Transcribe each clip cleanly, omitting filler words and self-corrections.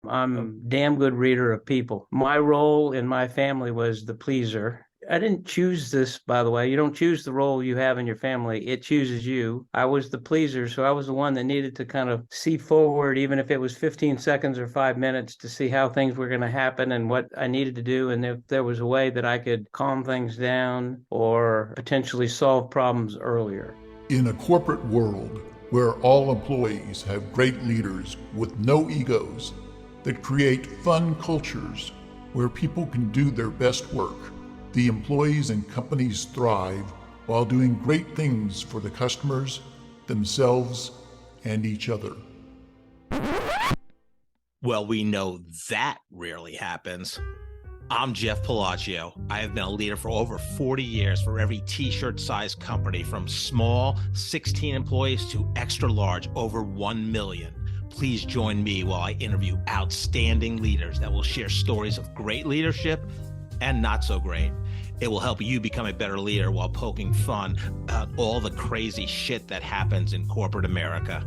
I'm a damn good reader of people. My role in my family was the pleaser. I didn't choose this, by the way. You don't choose the role you have in your family. It chooses you. I was the pleaser, so I was the one that needed to kind of see forward, even if it was 15 seconds or 5 minutes, to see how things were going to happen and what I needed to do. And if there was a way that I could calm things down or potentially solve problems earlier. In a corporate world where all employees have great leaders with no egos that create fun cultures where people can do their best work, the employees and companies thrive while doing great things for the customers, themselves, and each other. Well, we know that rarely happens. I'm Jeff Palacio. I have been a leader for over 40 years for every t-shirt size company, from small 16 employees to extra large over 1 million. Please join me while I interview outstanding leaders that will share stories of great leadership and not so great. It will help you become a better leader while poking fun about all the crazy shit that happens in corporate America.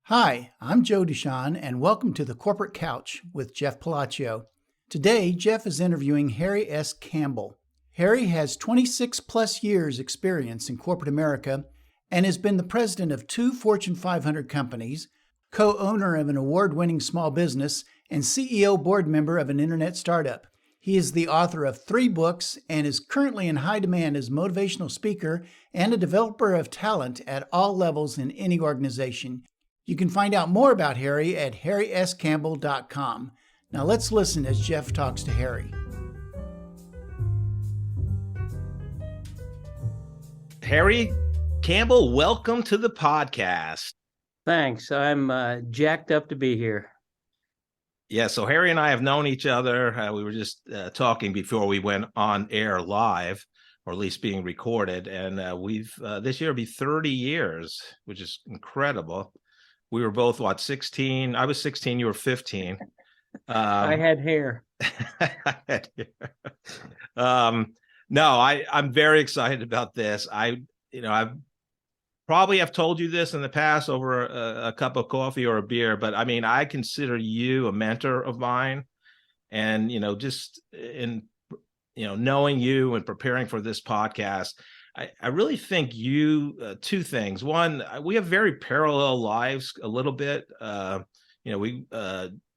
Hi, I'm Joe Deshawn, and welcome to the Corporate Couch with Jeff Palacio. Today, Jeff is interviewing Harry S. Campbell. Harry has 26 plus years experience in corporate America and has been the president of 2 Fortune 500 companies, co-owner of an award-winning small business, and CEO board member of an internet startup. He is the author of 3 books and is currently in high demand as a motivational speaker and a developer of talent at all levels in any organization. You can find out more about Harry at harryscampbell.com. Now let's listen as Jeff talks to Harry. Harry Campbell, welcome to the podcast. Thanks. I'm jacked up to be here. Yeah, so Harry and I have known each other. We were just talking before we went on air live, or at least being recorded. And we've this year will be 30 years, which is incredible. We were both, 16? I was 16, you were 15. I had hair. I had hair. No, I'm very excited about this. I've probably have told you this in the past over a cup of coffee or a beer, but I mean, I consider you a mentor of mine. And, just in, knowing you and preparing for this podcast, I really think you, 2 things. One, we have very parallel lives a little bit.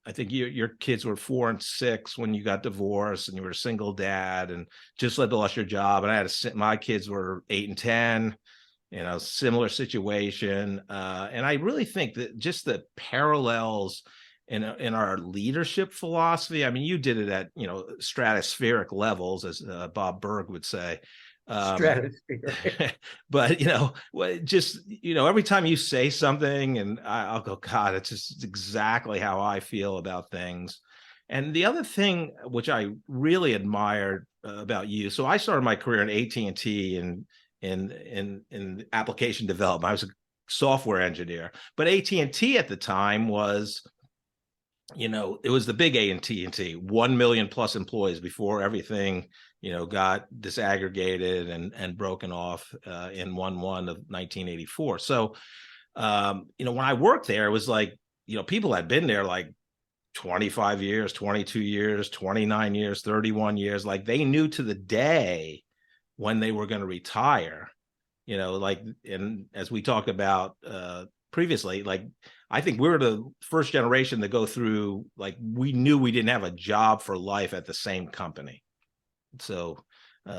I think your kids were 4 and 6 when you got divorced, and you were a single dad and just lost your job. And my kids were 8 and 10, similar situation. And I really think that just the parallels in our leadership philosophy. I mean, you did it at, stratospheric levels, as Bob Berg would say. Stratosphere. But just every time you say something, and I'll go, God, it's just exactly how I feel about things. And the other thing which I really admired about you, so I started my career in AT&T in application development. I was a software engineer, but AT&T at the time was, it was the big AT&T, 1 million plus employees before everything got disaggregated and broken off in 1/1 of 1984. So, when I worked there, it was like, people had been there like 25 years, 22 years, 29 years, 31 years. Like, they knew to the day when they were going to retire, and as we talked about previously, like, I think we're the first generation to go through, like, we knew we didn't have a job for life at the same company. So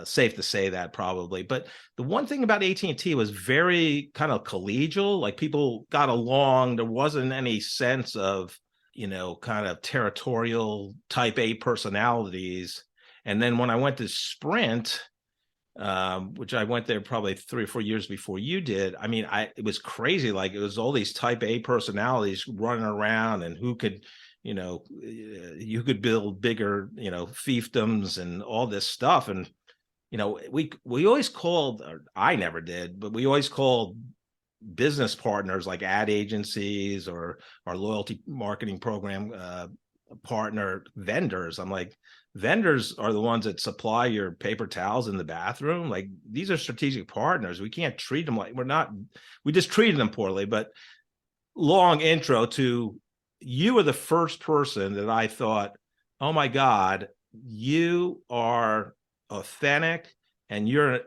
safe to say that probably. But the one thing about AT&T was very kind of collegial, like people got along. There wasn't any sense of, kind of territorial type A personalities. And then when I went to Sprint, which I went there probably 3 or 4 years before you did, I mean, it was crazy. Like, it was all these type A personalities running around, and who could, you could build bigger, fiefdoms and all this stuff. And, we always called, or I never did, but we always called business partners like ad agencies or our loyalty marketing program partner vendors. I'm like, vendors are the ones that supply your paper towels in the bathroom. Like, these are strategic partners. We can't treat them like we just treated them poorly. But long intro to, you were the first person that I thought, oh my God, you are authentic, and you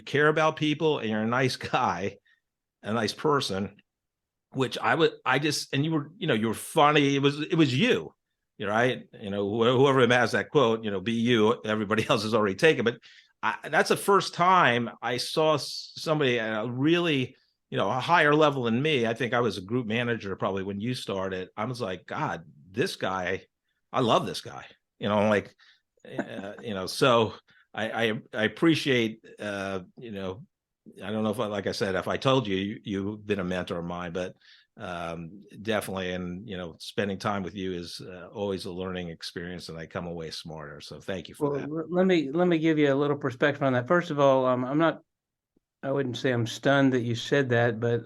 care about people, and you're a nice guy, a nice person, which and you were funny. It was you. You're right. Whoever has that quote, be you, everybody else is already taken. But that's the first time I saw somebody at a really, a higher level than me. I think I was a group manager probably when you started. I was like, God, this guy, I love this guy, so I appreciate, I don't know if, like I said, if I told you've been a mentor of mine, but definitely. And, spending time with you is always a learning experience, and I come away smarter. So thank you for that. Let me give you a little perspective on that. First of all, I wouldn't say I'm stunned that you said that, but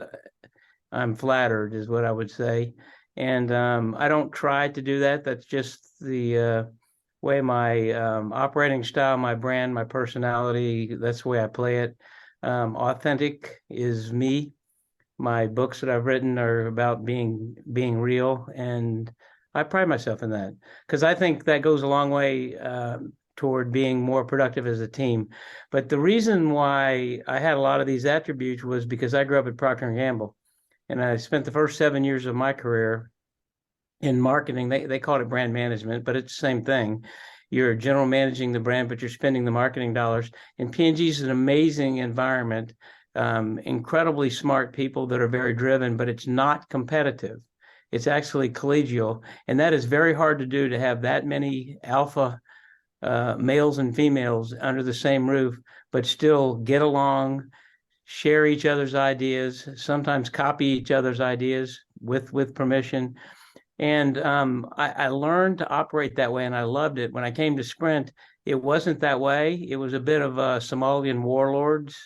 I'm flattered is what I would say. And I don't try to do that. That's just the way my operating style, my brand, my personality, that's the way I play it. Authentic is me. My books that I've written are about being real, and I pride myself in that, because I think that goes a long way toward being more productive as a team. But the reason why I had a lot of these attributes was because I grew up at Procter & Gamble, and I spent the first 7 years of my career in marketing. They called it brand management, but it's the same thing. You're general managing the brand, but you're spending the marketing dollars. And P&G is an amazing environment, incredibly smart people that are very driven, but it's not competitive. It's actually collegial. And that is very hard to do, to have that many alpha males and females under the same roof, but still get along, share each other's ideas, sometimes copy each other's ideas with permission. And I learned to operate that way, and I loved it. When I came to Sprint, it wasn't that way. It was a bit of Somalian warlords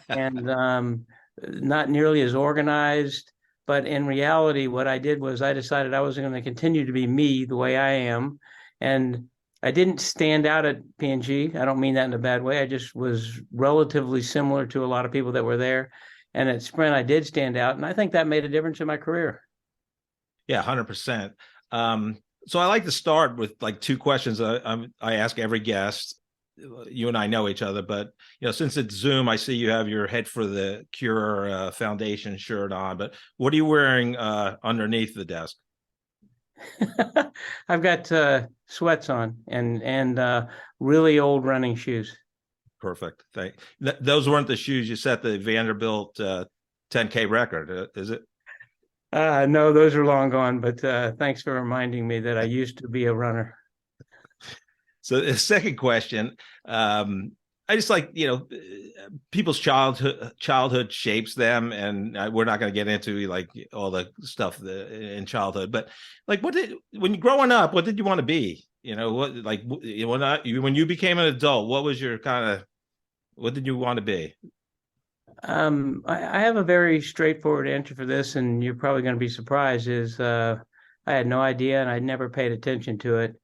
and not nearly as organized. But in reality, what I did was I decided I was going to continue to be me the way I am. And I didn't stand out at P&G. I don't mean that in a bad way. I just was relatively similar to a lot of people that were there. And at Sprint, I did stand out. And I think that made a difference in my career. Yeah, 100%. So I like to start with like two questions I ask every guest. You and I know each other, but since it's Zoom, I see you have your Head for the Cure Foundation shirt on. But what are you wearing underneath the desk? I've got sweats on and really old running shoes. Perfect. Those weren't the shoes you set the Vanderbilt 10K record, is it? No, those are long gone, but thanks for reminding me that I used to be a runner. So the second question, I just like, people's childhood shapes them, and we're not going to get into like all the stuff in childhood, but like, when you're growing up, what did you want to be? When you became an adult, what did you want to be? I have a very straightforward answer for this, and you're probably going to be surprised, is I had no idea, and I never paid attention to it.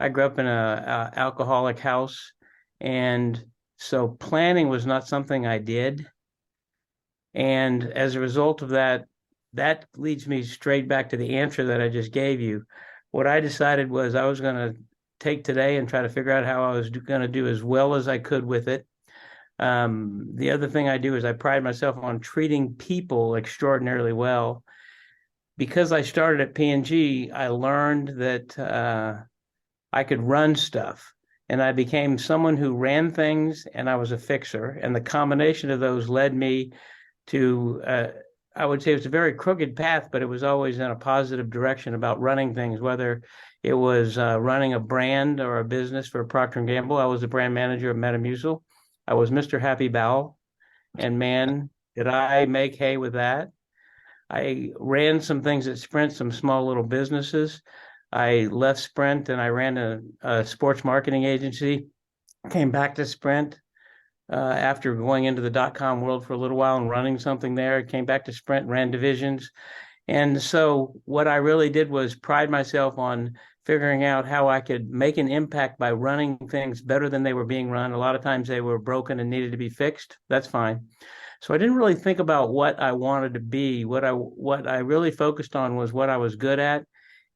I grew up in a alcoholic house, and so planning was not something I did. And as a result of that leads me straight back to the answer that I just gave you. What I decided was I was going to take today and try to figure out how I was going to do as well as I could with it. The other thing I do is I pride myself on treating people extraordinarily well. Because I started at P&G, I learned that I could run stuff, and I became someone who ran things, and I was a fixer. And the combination of those led me to, I would say it was a very crooked path, but it was always in a positive direction about running things, whether it was running a brand or a business for Procter & Gamble. I was the brand manager of Metamucil. I was Mr. Happy Bowel, and man, did I make hay with that. I ran some things at Sprint, some small little businesses. I left Sprint and I ran a sports marketing agency, came back to Sprint after going into the .com world for a little while and running something there. Came back to Sprint, ran divisions. And so what I really did was pride myself on figuring out how I could make an impact by running things better than they were being run. A lot of times they were broken and needed to be fixed. That's fine. So I didn't really think about what I wanted to be. What I really focused on was what I was good at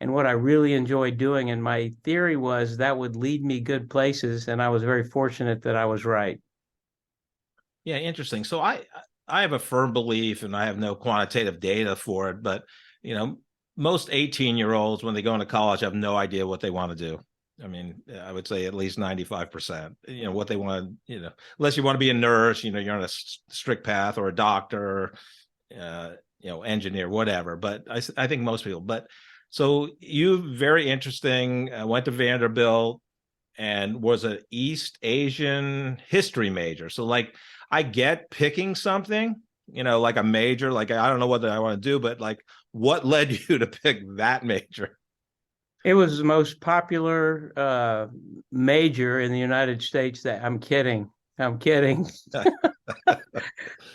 and what I really enjoyed doing. And my theory was that would lead me good places. And I was very fortunate that I was right. Yeah, interesting. So I have a firm belief, and I have no quantitative data for it, but most 18-year-olds when they go into college have no idea what they want to do. I mean, I would say at least 95%, what they want, unless you want to be a nurse, you're on a strict path, or a doctor, engineer, whatever. But I think most people, so you very interesting, went to Vanderbilt and was an East Asian history major. So like, I get picking something, like a major, like I don't know what I want to do, but like, what led you to pick that major? It was the most popular major in the United States. I'm kidding. I'm kidding. Were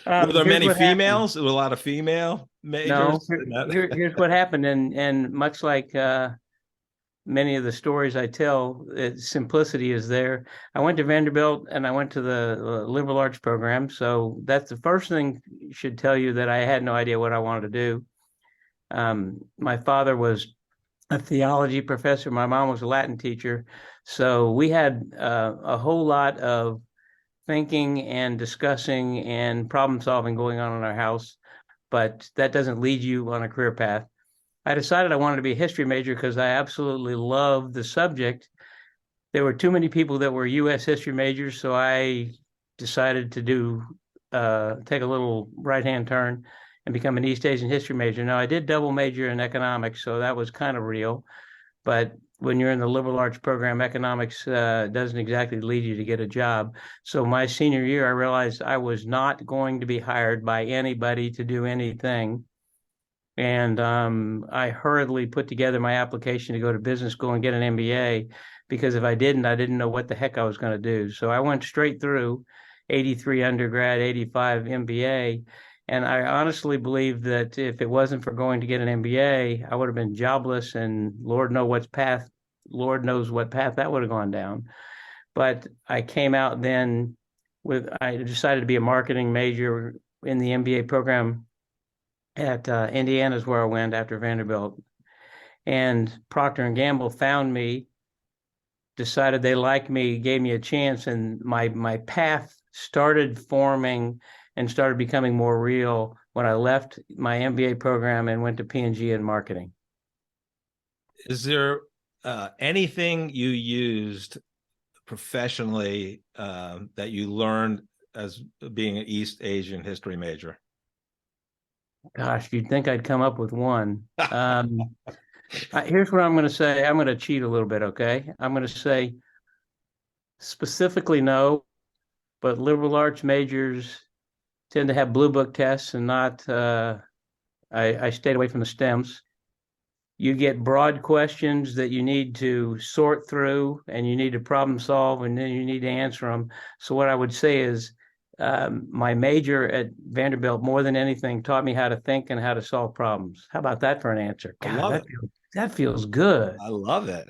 there many females? Happened. There were a lot of female No, majors? here's what happened. And much like many of the stories I tell, simplicity is there. I went to Vanderbilt and I went to the liberal arts program. So that's the first thing should tell you that I had no idea what I wanted to do. My father was a theology professor. My mom was a Latin teacher. So we had a whole lot of thinking and discussing and problem solving going on in our house, but that doesn't lead you on a career path. I decided I wanted to be a history major because I absolutely loved the subject. There were too many people that were U.S. history majors, so I decided to take a little right-hand turn and become an East Asian history major. Now, I did double major in economics, so that was kind of real. But when you're in the liberal arts program, economics doesn't exactly lead you to get a job. So my senior year, I realized I was not going to be hired by anybody to do anything. And I hurriedly put together my application to go to business school and get an MBA, because if I didn't know what the heck I was going to do. So I went straight through 83 undergrad, 85 MBA. And I honestly believe that if it wasn't for going to get an MBA, I would have been jobless, and Lord knows what path that would have gone down. But I came out then I decided to be a marketing major in the MBA program at Indiana is where I went after Vanderbilt. And Procter and Gamble found me, decided they liked me, gave me a chance, and my path started forming and started becoming more real when I left my MBA program and went to P&G in marketing. Is there anything you used professionally that you learned as being an East Asian history major? Gosh, you'd think I'd come up with one. Here's what I'm going to say. I'm going to cheat a little bit, okay? I'm going to say specifically no, but liberal arts majors tend to have blue book tests and not, I stayed away from the STEMs. You get broad questions that you need to sort through, and you need to problem solve, and then you need to answer them. So what I would say is my major at Vanderbilt, more than anything, taught me how to think and how to solve problems. How about that for an answer? God, that feels good. I love it.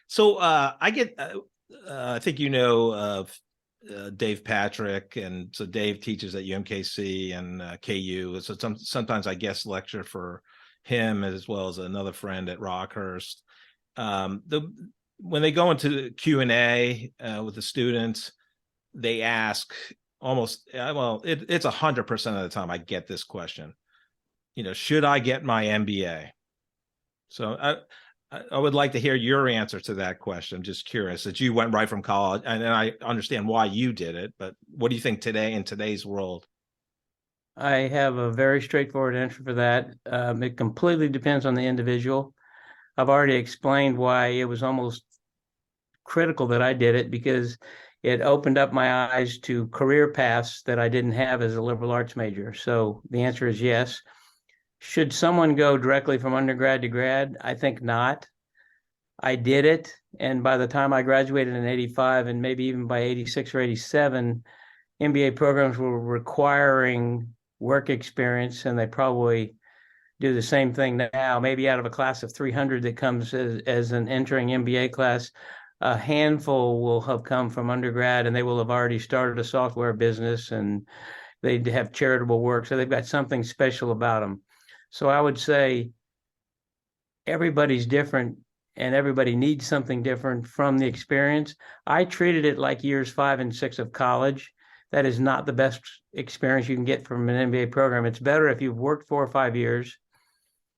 So I think Dave Patrick, and so Dave teaches at UMKC and KU. So sometimes I guest lecture for him as well as another friend at Rockhurst. When they go into Q&A with the students, they ask almost, it's 100% of the time I get this question, should I get my MBA? So I would like to hear your answer to that question. I'm just curious that you went right from college, and I understand why you did it, but what do you think today in today's world? I have a very straightforward answer for that. It completely depends on the individual. I've already explained why it was almost critical that I did it, because it opened up my eyes to career paths that I didn't have as a liberal arts major. So the answer is yes. Should someone go directly from undergrad to grad? I think not. I did it, and by the time I graduated in 85, and maybe even by 86 or 87, MBA programs were requiring work experience, and they probably do the same thing now. Maybe out of a class of 300 that comes as an entering MBA class, a handful will have come from undergrad, and they will have already started a software business, and they have charitable work. So they've got something special about them. So I would say everybody's different, and everybody needs something different from the experience. I treated it like years 5 and 6 of college. That is not the best experience you can get from an MBA program. It's better if you've worked 4 or 5 years,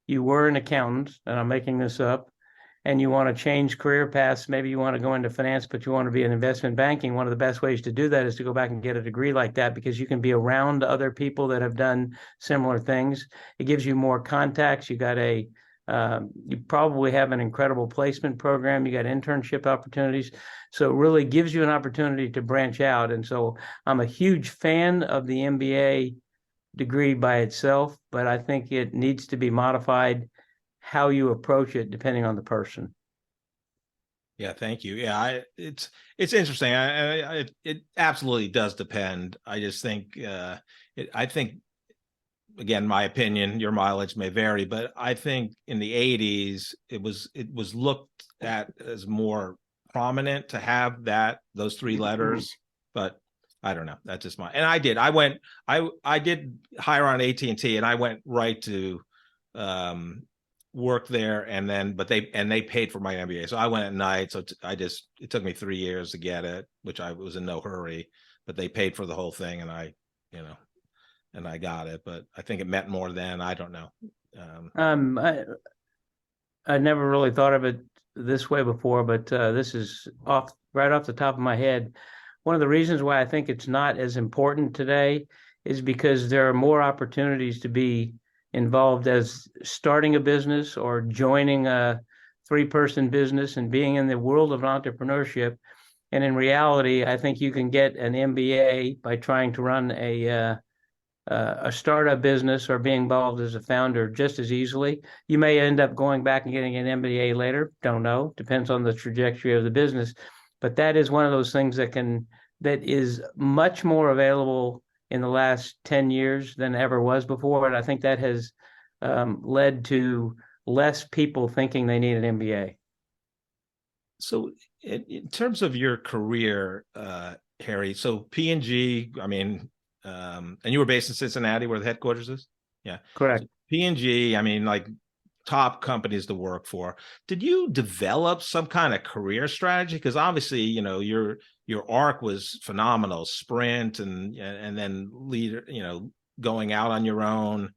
you were an accountant, and I'm making this up, and you want to change career paths. Maybe you want to go into finance, but you want to be in investment banking. One of the best ways to do that is to go back and get a degree like that, because you can be around other people that have done similar things. It gives you more contacts. You probably have an incredible placement program. You got internship opportunities. So it really gives you an opportunity to branch out. And so I'm a huge fan of the MBA degree by itself, but I think it needs to be modified how you approach it depending on the person. Yeah, thank you. Yeah, it's interesting. It absolutely does depend. I just think I think, again, my opinion, your mileage may vary, but I think in the 80s it was looked at as more prominent to have those 3 letters, but I don't know. That's just and I did hire on AT&T, and I went right to work there, and then but they paid for my MBA, so I went at night. So it took me 3 years to get it, which I was in no hurry, but they paid for the whole thing, and I got it. But I think it meant more then. I don't know. I never really thought of it this way before, but this is right off the top of my head. One of the reasons why I think it's not as important today is because there are more opportunities to be involved as starting a business or joining a 3-person business and being in the world of entrepreneurship. And in reality, I think you can get an MBA by trying to run a startup business or being involved as a founder just as easily. You may end up going back and getting an MBA later. Don't know. Depends on the trajectory of the business. But that is one of those things that is much more available in the last 10 years than ever was before. And I think that has led to less people thinking they need an MBA. So in terms of your career, Harry, so P&G, I mean, and you were based in Cincinnati, where the headquarters is? Yeah. Correct. So P&G, I mean, like, top companies to work for. Did you develop some kind of career strategy? Because obviously, your arc was phenomenal, sprint and then leader, going out on your own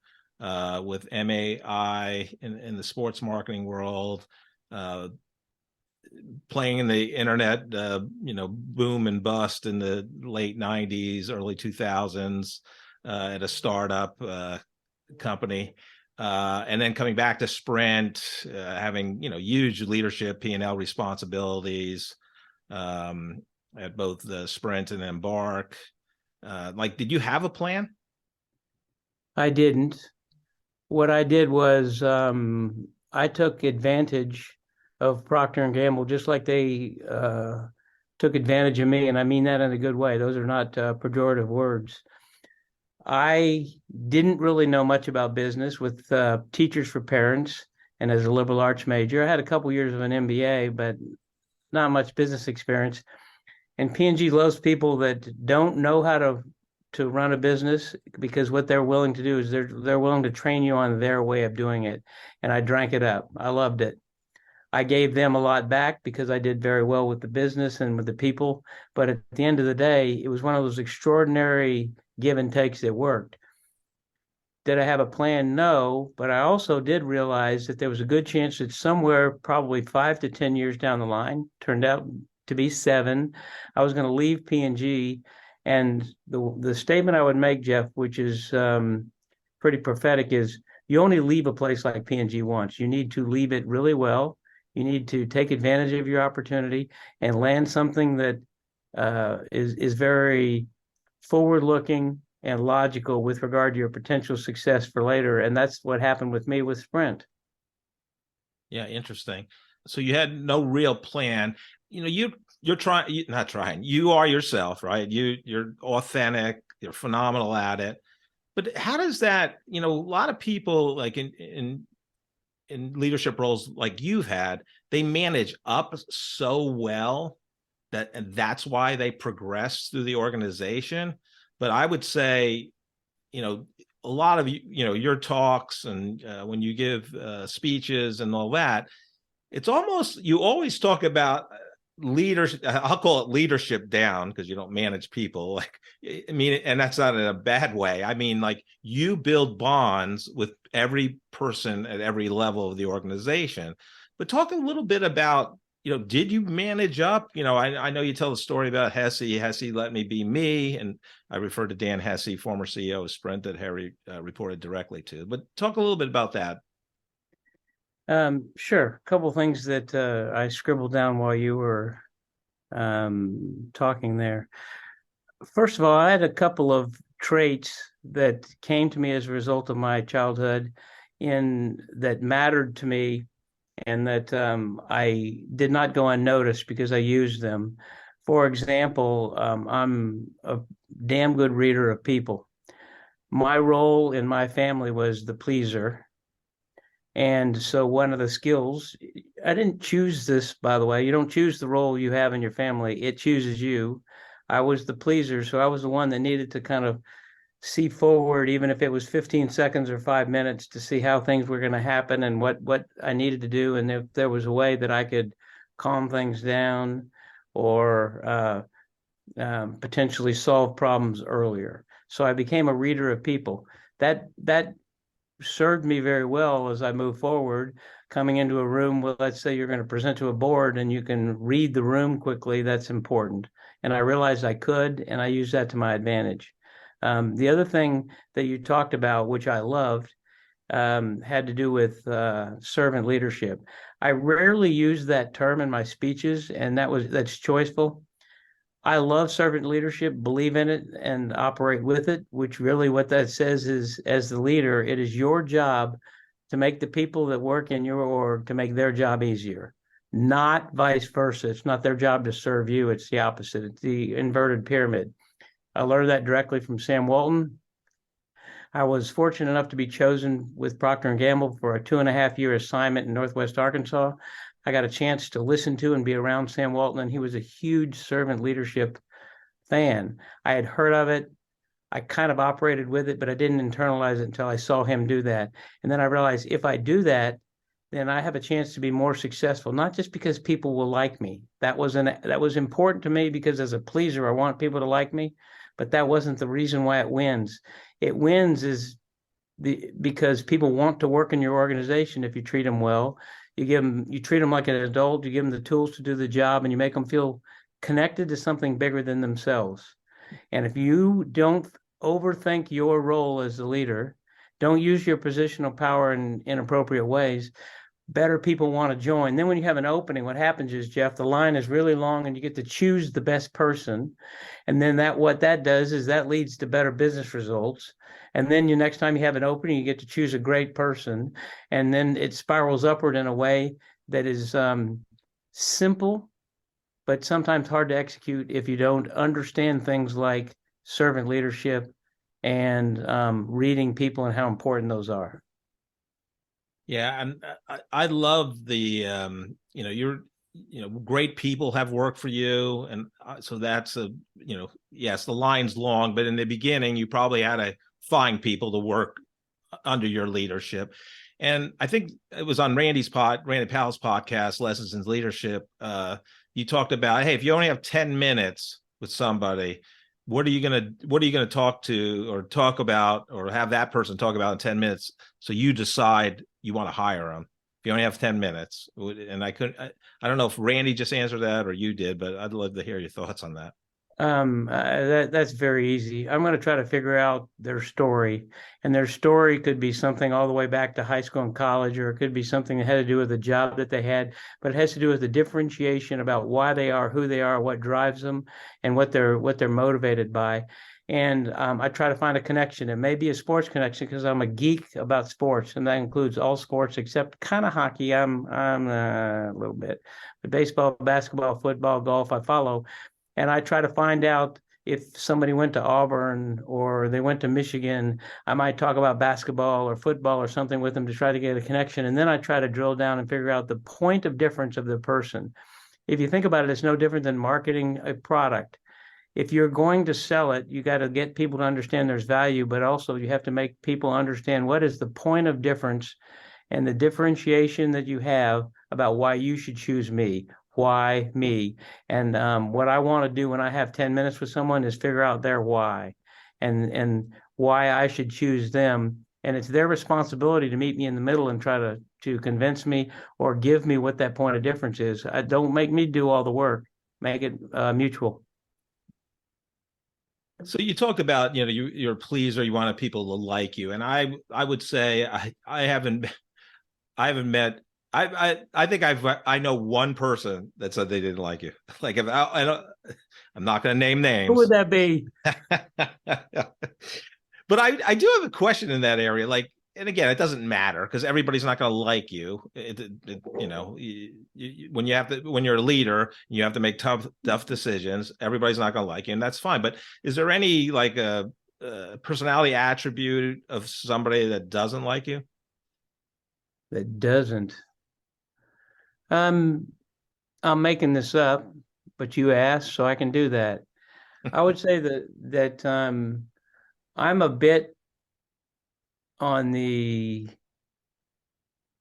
with MAI in the sports marketing world, playing in the internet, boom and bust in the late 90s, early 2000s at a startup company. And then coming back to Sprint, having huge leadership P&L responsibilities at both the Sprint and Embark. Did you have a plan? I didn't. What I did was I took advantage of Procter & Gamble, just like they took advantage of me, and I mean that in a good way. Those are not pejorative words. I didn't really know much about business with Teachers for Parents, and as a liberal arts major, I had a couple years of an MBA, but not much business experience. And P&G loves people that don't know how to run a business, because what they're willing to do is they're willing to train you on their way of doing it. And I drank it up. I loved it. I gave them a lot back because I did very well with the business and with the people. But at the end of the day, it was one of those extraordinary give and takes that worked. Did I have a plan? No, but I also did realize that there was a good chance that somewhere, probably 5 to 10 years down the line, turned out to be 7, I was going to leave P&G. And the statement I would make, Jeff, which is pretty prophetic, is you only leave a place like P&G once. You need to leave it really well. You need to take advantage of your opportunity and land something that is very forward-looking and logical with regard to your potential success for later. And that's what happened with me with Sprint. Yeah, interesting. So you had no real plan. You're not trying. You are yourself, right? You're authentic. You're phenomenal at it. But how does that, a lot of people like in leadership roles like you've had, they manage up so well and that's why they progress through the organization. But I would say, a lot of your talks and when you give speeches and all that, it's almost, you always talk about leaders. I'll call it leadership down, because you don't manage people. Like, I mean, and that's not in a bad way. I mean, like, you build bonds with every person at every level of the organization. But talk a little bit about, did you manage up? I know you tell the story about Hesse. Hesse let me be me. And I refer to Dan Hesse, former CEO of Sprint, that Harry reported directly to. But talk a little bit about that. Sure. A couple things that I scribbled down while you were talking there. First of all, I had a couple of traits that came to me as a result of my childhood that mattered to me, and that I did not go unnoticed because I used them. For example, I'm a damn good reader of people. My role in my family was the pleaser. And so one of the skills, I didn't choose this, by the way. You don't choose the role you have in your family. It chooses you. I was the pleaser, so I was the one that needed to kind of see forward, even if it was 15 seconds or 5 minutes, to see how things were going to happen and what I needed to do. And if there was a way that I could calm things down or potentially solve problems earlier. So I became a reader of people. That served me very well as I move forward. Coming into a room, well, let's say you're going to present to a board and you can read the room quickly, that's important. And I realized I could, and I used that to my advantage. The other thing that you talked about, which I loved, had to do with servant leadership. I rarely use that term in my speeches, and that's choiceful. I love servant leadership, believe in it, and operate with it, which really what that says is, as the leader, it is your job to make the people that work in your org to make their job easier, not vice versa. It's not their job to serve you. It's the opposite. It's the inverted pyramid. I learned that directly from Sam Walton. I was fortunate enough to be chosen with Procter & Gamble for a 2.5-year assignment in Northwest Arkansas. I got a chance to listen to and be around Sam Walton, and he was a huge servant leadership fan. I had heard of it. I kind of operated with it, but I didn't internalize it until I saw him do that. And then I realized if I do that, then I have a chance to be more successful, not just because people will like me. That was important to me because as a pleaser, I want people to like me, but that wasn't the reason why it wins. It wins because people want to work in your organization if you treat them well. You treat them like an adult, you give them the tools to do the job, and you make them feel connected to something bigger than themselves. And if you don't overthink your role as the leader, don't use your positional power in inappropriate ways, better people want to join. Then when you have an opening, what happens is, Jeff, the line is really long and you get to choose the best person. And then what that does is that leads to better business results. And then next time you have an opening, you get to choose a great person. And then it spirals upward in a way that is simple, but sometimes hard to execute if you don't understand things like servant leadership and reading people and how important those are. Yeah, and I love the great people have worked for you, and so that's yes, the line's long, but in the beginning you probably had to find people to work under your leadership. And I think it was on Randy Powell's podcast, Lessons in Leadership. You talked about, hey, if you only have 10 minutes with somebody, what are you gonna talk to or talk about or have that person talk about in 10 minutes? So you decide you want to hire them. If you only have 10 minutes. And I don't know if Randy just answered that or you did, but I'd love to hear your thoughts on that. That's very easy. I'm going to try to figure out their story, and their story could be something all the way back to high school and college, or it could be something that had to do with the job that they had, but it has to do with the differentiation about why they are who they are, what drives them, and what they're motivated by. And I try to find a connection. It may be a sports connection because I'm a geek about sports, and that includes all sports except kind of hockey. I'm a little bit, but baseball, basketball, football, golf, I follow. And I try to find out if somebody went to Auburn or they went to Michigan, I might talk about basketball or football or something with them to try to get a connection. And then I try to drill down and figure out the point of difference of the person. If you think about it, it's no different than marketing a product. If you're going to sell it, you got to get people to understand there's value, but also you have to make people understand what is the point of difference and the differentiation that you have about why you should choose me. Why me? And what I want to do when I have 10 minutes with someone is figure out their why and why I should choose them. And it's their responsibility to meet me in the middle and try to convince me or give me what that point of difference is. Don't make me do all the work. Make it mutual. So you talked about, you're a pleaser, you wanted people to like you. And I would say I haven't met, I think I know one person that said they didn't like you. Like if I'm not going to name names. Who would that be? But I do have a question in that area. Like, and again, it doesn't matter because everybody's not going to like you. When you're a leader, you have to make tough decisions. Everybody's not going to like you, and that's fine. But is there any like a personality attribute of somebody that doesn't like you? That doesn't. I'm making this up, but you asked, so I can do that. I would say that I'm a bit on the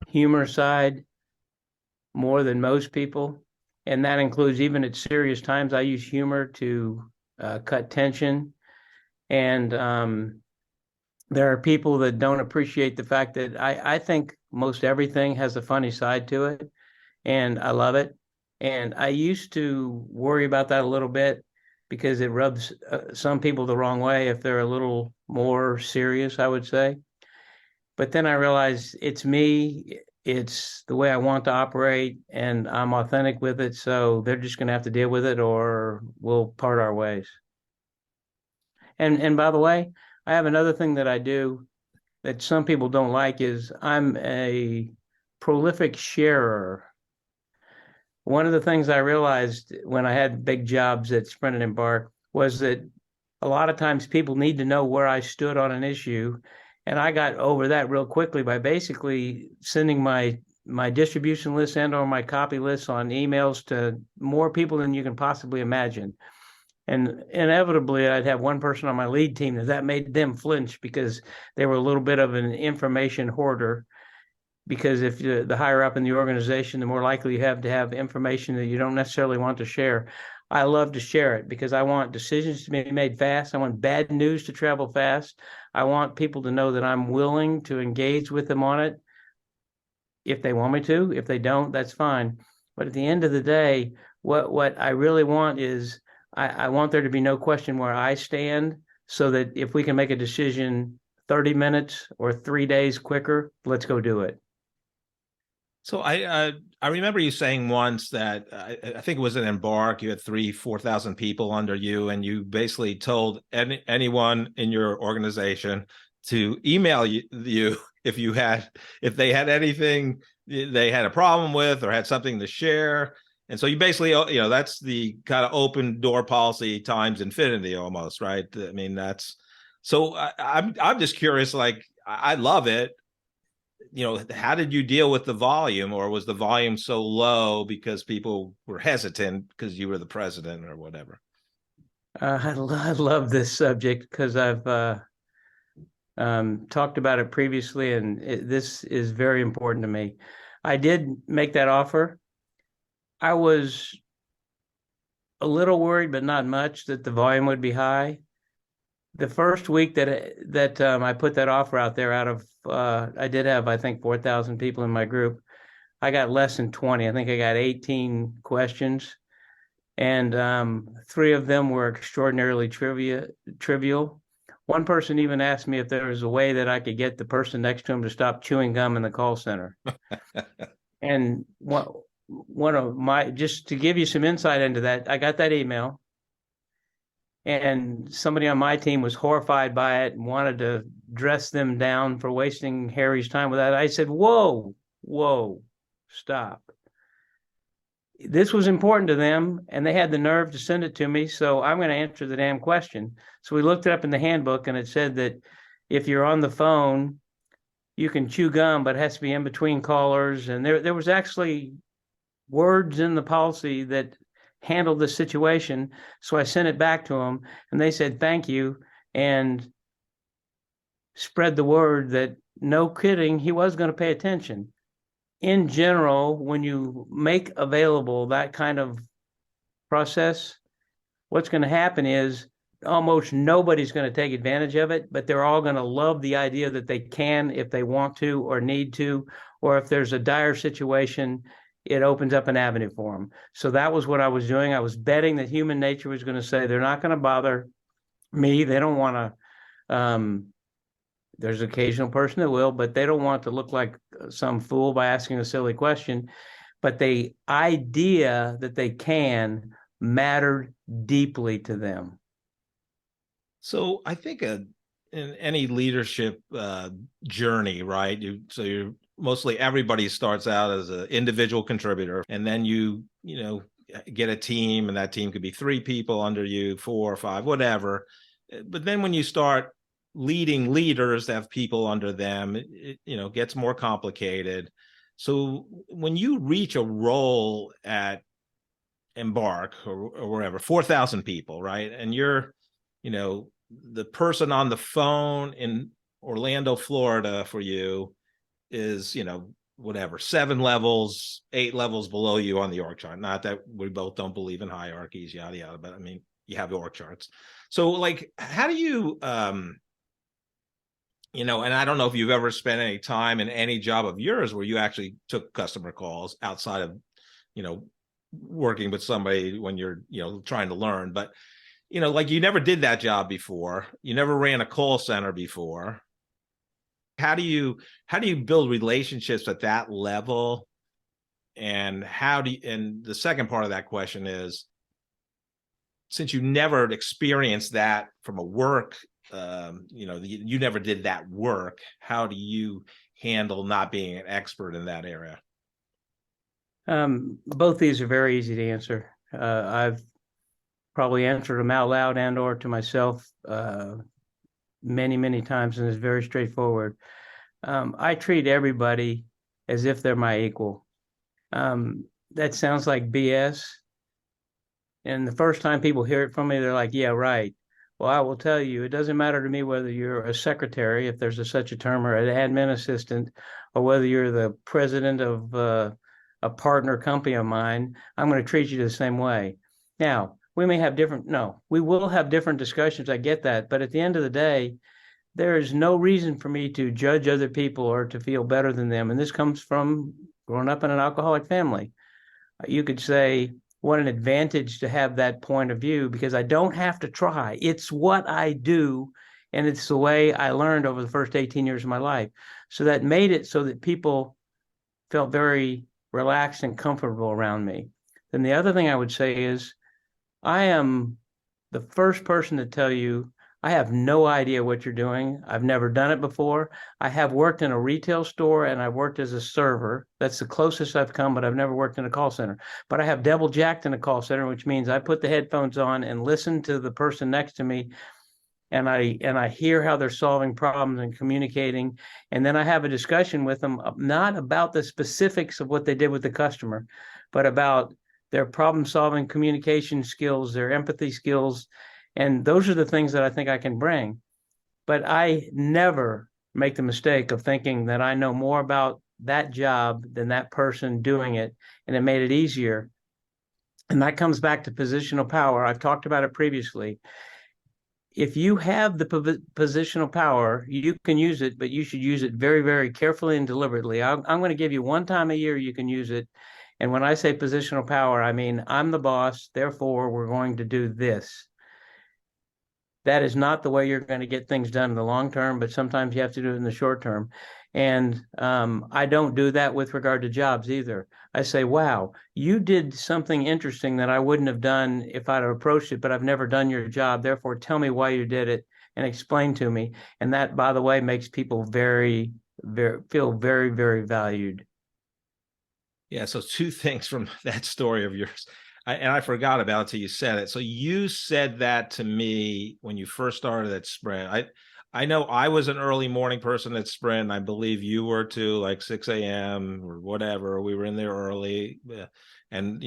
humor side more than most people, and that includes even at serious times. I use humor to cut tension, and there are people that don't appreciate the fact that I think most everything has a funny side to it, and I love it. And I used to worry about that a little bit because it rubs some people the wrong way if they're a little more serious, I would say. But then I realized it's me, it's the way I want to operate, and I'm authentic with it. So they're just going to have to deal with it or we'll part our ways. And by the way, I have another thing that I do that some people don't like is I'm a prolific sharer. One of the things I realized when I had big jobs at Sprint and Embark was that a lot of times people need to know where I stood on an issue. And I got over that real quickly by basically sending my distribution list and or my copy lists on emails to more people than you can possibly imagine. And inevitably, I'd have one person on my lead team that made them flinch because they were a little bit of an information hoarder. Because if you're the higher up in the organization, the more likely you have to have information that you don't necessarily want to share. I love to share it because I want decisions to be made fast. I want bad news to travel fast. I want people to know that I'm willing to engage with them on it if they want me to. If they don't, that's fine. But at the end of the day, what I really want is I want there to be no question where I stand so that if we can make a decision 30 minutes or 3 days quicker, let's go do it. So I remember you saying once that I think it was an Embark. You had 4,000 people under you, and you basically told anyone in your organization to email you if they had anything they had a problem with or had something to share. And so you basically, that's the kind of open door policy times infinity almost, right? I mean, that's so. I'm just curious. Like, I love it. How did you deal with the volume, or was the volume so low because people were hesitant because you were the president or whatever? I love this subject because I've talked about it previously, and this is very important to me. I did make that offer. I was a little worried, but not much, that the volume would be high. The first week that I put that offer out there, out of I did have, I think, 4,000 people in my group. I got less than 20. I think I got 18 questions, and 3 of them were extraordinarily trivial. One person even asked me if there was a way that I could get the person next to him to stop chewing gum in the call center. And one of my, just to give you some insight into that, I got that email. And somebody on my team was horrified by it and wanted to dress them down for wasting Harry's time with that. I said, whoa, stop. this was important to them, and they had the nerve to send it to me. So I'm going to answer the damn question. So we looked it up in the handbook, and it said that if you're on the phone, you can chew gum, but it has to be in between callers. And there was actually words in the policy that handled the situation. So I sent it back to them, and they said thank you, and spread the word that no kidding, he was going to pay attention. In general, when you make available that kind of process, what's going to happen is almost nobody's going to take advantage of it, but they're all going to love the idea that they can if they want to or need to, or if there's a dire situation, it opens up an avenue for them. So that was what I was doing. I was betting that human nature was going to say they're not going to bother me. They don't want to. There's an occasional person that will, but they don't want to look like some fool by asking a silly question. But the idea that they can mattered deeply to them. So I think in any leadership journey, right? You're mostly everybody starts out as an individual contributor, and then you get a team, and that team could be 3 people under you, 4 or 5, whatever. But then when you start leading leaders that have people under them, it gets more complicated. So when you reach a role at Embark or wherever, 4,000 people, right? And you're, the person on the phone in Orlando, Florida for you is, whatever, 7 levels, 8 levels below you on the org chart. Not that we both don't believe in hierarchies, yada, yada, but I mean, you have the org charts. So like, how do you, and I don't know if you've ever spent any time in any job of yours where you actually took customer calls outside of, working with somebody when you're, trying to learn, but, like you never did that job before. You never ran a call center before. How do you build relationships at that level? And and the second part of that question is, since you never experienced that from a work, you never did that work, how do you handle not being an expert in that area? Both these are very easy to answer. I've probably answered them out loud and or to myself many, many times, and it's very straightforward. I treat everybody as if they're my equal. That sounds like BS. And the first time people hear it from me, they're like, yeah, right. Well, I will tell you, it doesn't matter to me whether you're a secretary, if there's such a term, or an admin assistant, or whether you're the president of a partner company of mine. I'm going to treat you the same way. Now, we will have different discussions. I get that. But at the end of the day, there is no reason for me to judge other people or to feel better than them. And this comes from growing up in an alcoholic family. You could say, what an advantage to have that point of view, because I don't have to try. It's what I do, and it's the way I learned over the first 18 years of my life. So that made it so that people felt very relaxed and comfortable around me. Then the other thing I would say is, I am the first person to tell you, I have no idea what you're doing. I've never done it before. I have worked in a retail store, and I've worked as a server. That's the closest I've come, but I've never worked in a call center. But I have double jacked in a call center, which means I put the headphones on and listen to the person next to me, and I hear how they're solving problems and communicating. And then I have a discussion with them, not about the specifics of what they did with the customer, but about their problem-solving communication skills, their empathy skills. And those are the things that I think I can bring. But I never make the mistake of thinking that I know more about that job than that person doing it, and it made it easier. And that comes back to positional power. I've talked about it previously. If you have the positional power, you can use it, but you should use it very, very carefully and deliberately. I'm going to give you one time a year you can use it. And when I say positional power, I mean, I'm the boss, therefore we're going to do this. That is not the way you're going to get things done in the long term, but sometimes you have to do it in the short term. And I don't do that with regard to jobs either. I say, wow, you did something interesting that I wouldn't have done if I'd have approached it, but I've never done your job. Therefore, tell me why you did it and explain to me. And that, by the way, makes people feel very, very valued. Yeah. So two things from that story of yours. I forgot about it till you said it. So you said that to me when you first started at Sprint. I know I was an early morning person at Sprint. I believe you were too, like 6 a.m. or whatever. We were in there early. And,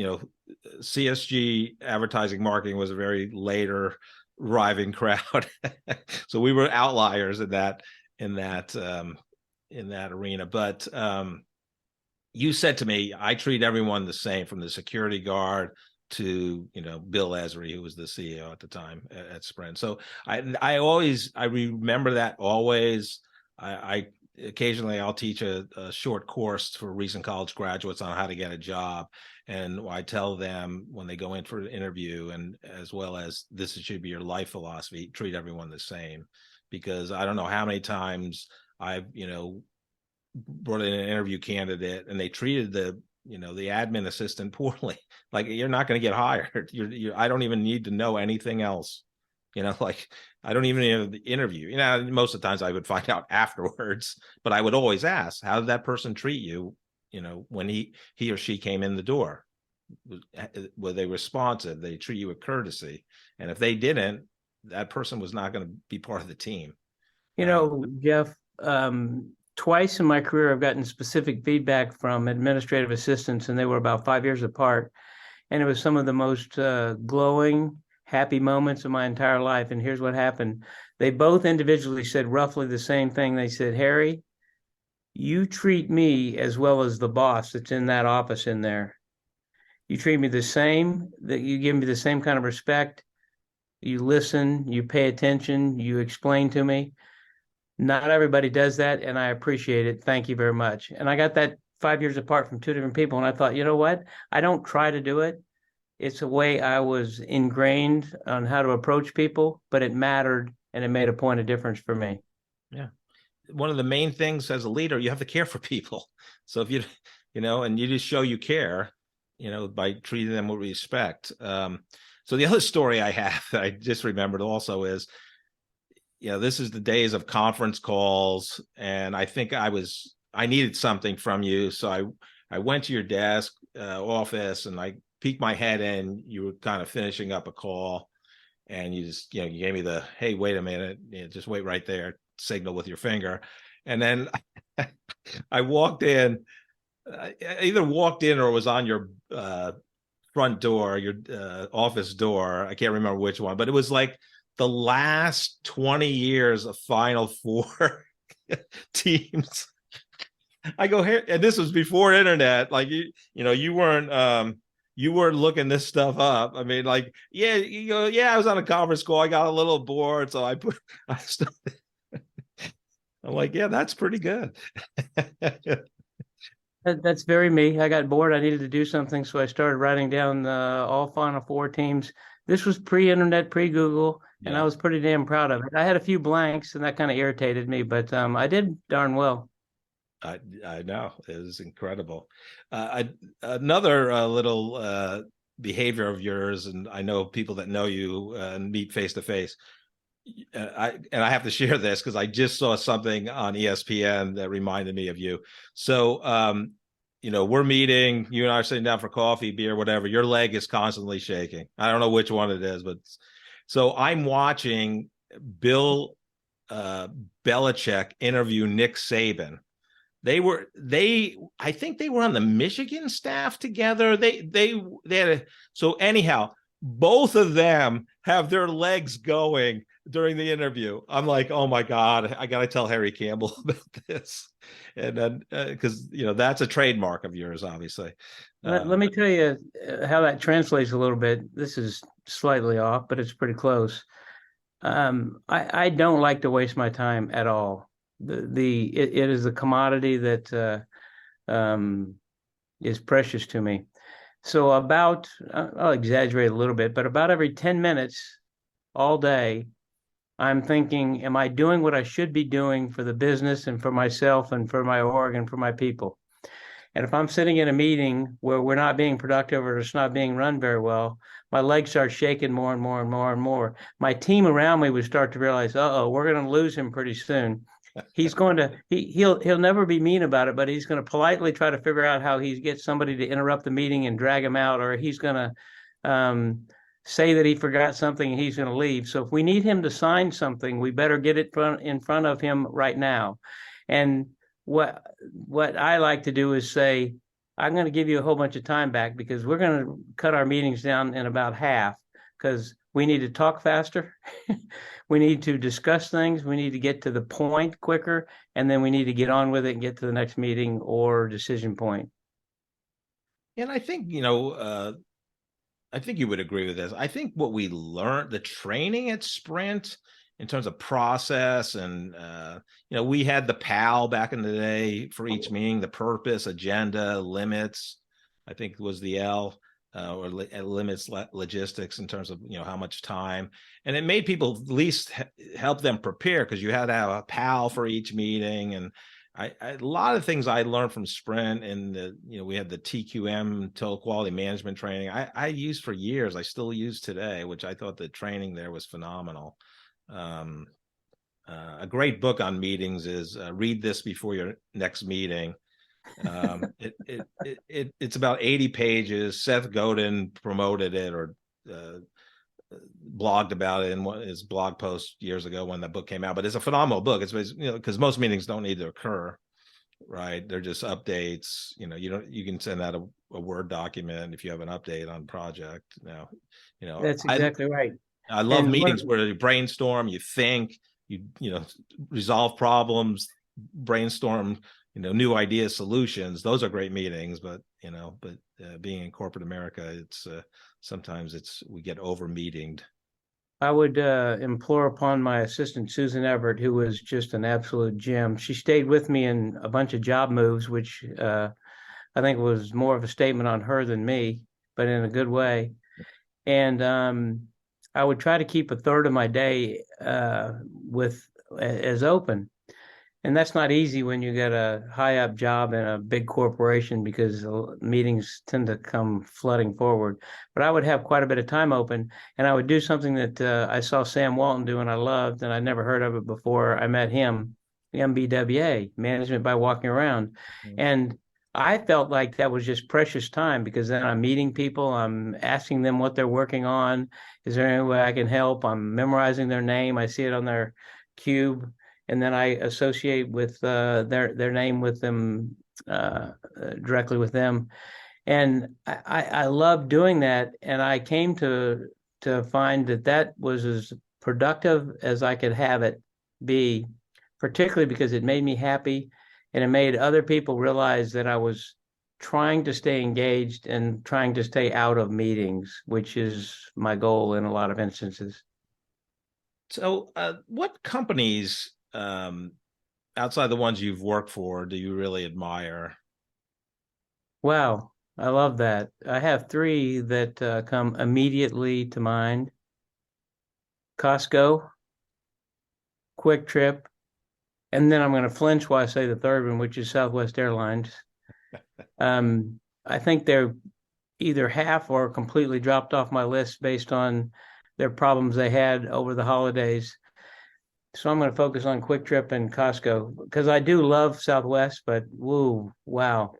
CSG advertising marketing was a very later arriving crowd. So we were outliers in that arena. But you said to me, I treat everyone the same, from the security guard to Bill Esri, who was the CEO at the time at Sprint. So I remember that always. I occasionally I'll teach a short course for recent college graduates on how to get a job, and I tell them when they go in for an interview, and as well as this should be your life philosophy: treat everyone the same. Because I don't know how many times I've brought in an interview candidate and they treated the admin assistant poorly. Like, you're not going to get hired. I don't even need to know anything else. Like, I don't even need the interview. Most of the times I would find out afterwards, but I would always ask, how did that person treat you? When he or she came in the door, were they responsive? They treat you with courtesy. And if they didn't, that person was not going to be part of the team. Jeff, twice in my career, I've gotten specific feedback from administrative assistants, and they were about 5 years apart. And it was some of the most glowing, happy moments of my entire life. And here's what happened. They both individually said roughly the same thing. They said, Harry, you treat me as well as the boss that's in that office in there. You treat me the same, that you give me the same kind of respect. You listen, you pay attention, you explain to me. Not everybody does that, and I appreciate it. Thank you very much. And I got that 5 years apart from two different people, and I thought, you know what? I don't try to do it. It's a way I was ingrained on how to approach people, but it mattered, and it made a point of difference for me. Yeah. One of the main things as a leader, you have to care for people. So if and you just show you care, by treating them with respect. So the other story I have that I just remembered also is, this is the days of conference calls, and I think I needed something from you. So I went to your desk, office, and I peeked my head in. You were kind of finishing up a call, and you just, you gave me the, hey, wait a minute, just wait right there, signal with your finger. And then I walked in, I either walked in or was on your front door, your office door. I can't remember which one, but it was like the last 20 years of Final Four teams. I go here, and this was before internet. Like, you weren't looking this stuff up. I mean, like, I was on a conference call. I got a little bored, so I started. I'm like, yeah, that's pretty good. That's very me. I got bored. I needed to do something, so I started writing down all Final Four teams. This was pre-internet, pre-Google, and I was pretty damn proud of it. I had a few blanks, and that kind of irritated me, but I did darn well. I know. It was incredible. Another little behavior of yours, and I know people that know you and meet face to face. I have to share this because I just saw something on ESPN that reminded me of you. So, we're meeting, you and I are sitting down for coffee, beer, whatever. Your leg is constantly shaking. I don't know which one it is, but so I'm watching Bill Belichick interview Nick Saban. I think they were on the Michigan staff together. They had so anyhow, both of them have their legs going during the interview. I'm like, oh my God, I got to tell Harry Campbell about this. And then, because, that's a trademark of yours, obviously. Let me tell you how that translates a little bit. This is slightly off, but it's pretty close. I don't like to waste my time at all. It is a commodity that is precious to me. So I'll exaggerate a little bit, but about every 10 minutes all day, I'm thinking, am I doing what I should be doing for the business and for myself and for my org and for my people? And if I'm sitting in a meeting where we're not being productive or it's not being run very well, my legs start shaking more and more and more and more. My team around me would start to realize, we're going to lose him pretty soon. he'll never be mean about it, but he's going to politely try to figure out how he gets somebody to interrupt the meeting and drag him out, or he's going to say that he forgot something and he's going to leave. So if we need him to sign something, we better get it in front of him right now. And what I like to do is say, I'm going to give you a whole bunch of time back because we're going to cut our meetings down in about half because we need to talk faster. We need to discuss things. We need to get to the point quicker, and then we need to get on with it and get to the next meeting or decision point. And I think, I think you would agree with this. I think what we learned, the training at Sprint in terms of process and, we had the PAL back in the day for each meeting, the purpose, agenda, limits, I think was the L. Or limits logistics in terms of how much time, and it made people at least help them prepare because you had to have a PAL for each meeting. And a lot of things I learned from Sprint, and we had the TQM, total quality management training. I used for years. I still use today, which I thought the training there was phenomenal. A great book on meetings is Read This Before Your Next Meeting. It's about 80 pages. Seth Godin promoted it or blogged about it in his blog post years ago when that book came out. But it's a phenomenal book. It's because most meetings don't need to occur, right? They're just updates. You can send out a Word document if you have an update on project. That's exactly right. I love meetings where you brainstorm, you think, you resolve problems, brainstorm new ideas, solutions. Those are great meetings, but being in corporate America, it's sometimes we get over meetinged. I would implore upon my assistant, Susan Everett, who was just an absolute gem. She stayed with me in a bunch of job moves, which I think was more of a statement on her than me, but in a good way. And I would try to keep a third of my day as open. And that's not easy when you get a high up job in a big corporation because meetings tend to come flooding forward. But I would have quite a bit of time open, and I would do something that I saw Sam Walton do and I loved, and I'd never heard of it before I met him, the MBWA, Management by Walking Around. Mm-hmm. And I felt like that was just precious time because then I'm meeting people, I'm asking them what they're working on. Is there any way I can help? I'm memorizing their name. I see it on their cube. And then I associate with their name with them directly with them, and I love doing that. And I came to find that was as productive as I could have it be, particularly because it made me happy, and it made other people realize that I was trying to stay engaged and trying to stay out of meetings, which is my goal in a lot of instances. So, what companies outside the ones you've worked for do you really admire? Wow, I love that. I have three that come immediately to mind: Costco, Quick Trip, and then I'm going to flinch while I say the third one, which is Southwest Airlines. I think they're either half or completely dropped off my list based on their problems they had over the holidays. So I'm going to focus on Quick Trip and Costco because I do love Southwest, but wow.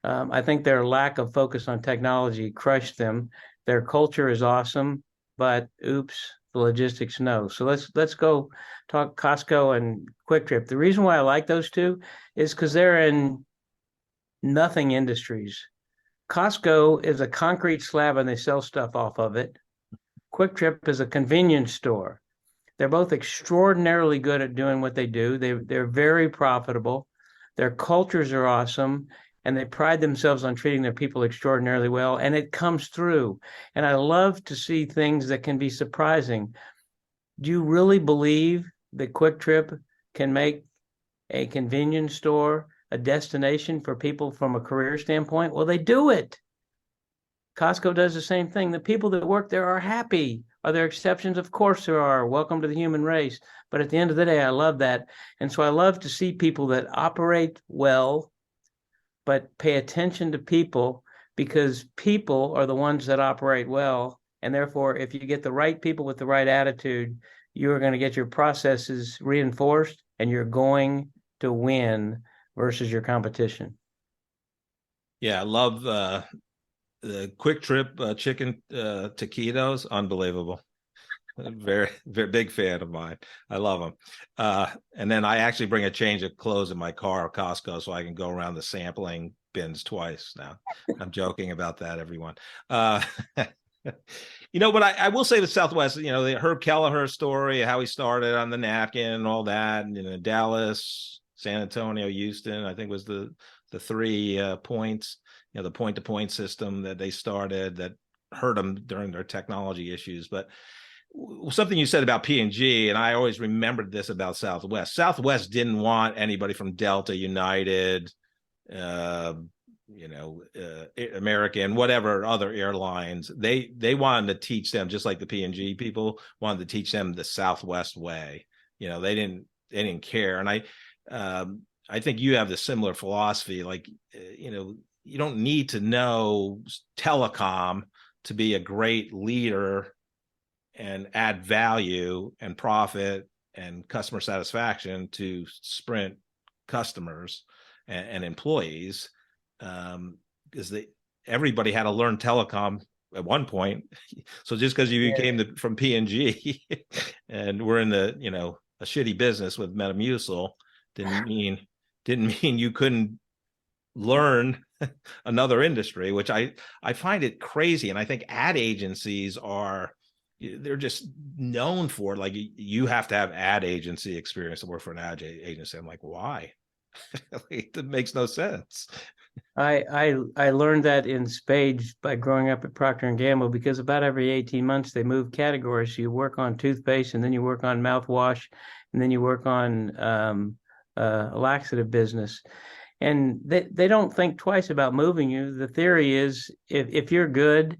I think their lack of focus on technology crushed them. Their culture is awesome, but oops, the logistics no. So let's go talk Costco and Quick Trip. The reason why I like those two is because they're in nothing industries. Costco is a concrete slab and they sell stuff off of it. Quick Trip is a convenience store. They're both extraordinarily good at doing what they do. They're very profitable. Their cultures are awesome, and they pride themselves on treating their people extraordinarily well, and it comes through. And I love to see things that can be surprising. Do you really believe that Quick Trip can make a convenience store a destination for people from a career standpoint? Well, they do it. Costco does the same thing. The people that work there are happy. Are there exceptions? Of course there are. Welcome to the human race. But at the end of the day, I love that. And so I love to see people that operate well, but pay attention to people, because people are the ones that operate well. And therefore, if you get the right people with the right attitude, you're going to get your processes reinforced and you're going to win versus your competition. Yeah, I love the Quick Trip chicken taquitos. Unbelievable. Very, very big fan of mine. I love them. And then I actually bring a change of clothes in my car at Costco so I can go around the sampling bins twice now. I'm joking about that, everyone. But I will say the Southwest, the Herb Kelleher story, how he started on the napkin and all that, and Dallas, San Antonio, Houston, I think was the 3 points, the point-to-point system that they started that hurt them during their technology issues. But something you said about P&G, and I always remembered this about Southwest. Southwest didn't want anybody from Delta, United, American, whatever other airlines. They wanted to teach them, just like the P&G people wanted to teach them the Southwest way. They didn't care. And I think you have the similar philosophy. Like, you don't need to know telecom to be a great leader and add value and profit and customer satisfaction to Sprint customers and employees, because everybody had to learn telecom at one point. So just because you came from P&G and we're in a shitty business with Metamucil didn't mean you couldn't learn another industry, which I find it crazy. And I think ad agencies they're just known for, like, you have to have ad agency experience to work for an ad agency. I'm like, why? It makes no sense. I learned that in spades by growing up at Procter & Gamble, because about every 18 months they move categories. So you work on toothpaste, and then you work on mouthwash, and then you work on a laxative business. And they don't think twice about moving you. The theory is if you're good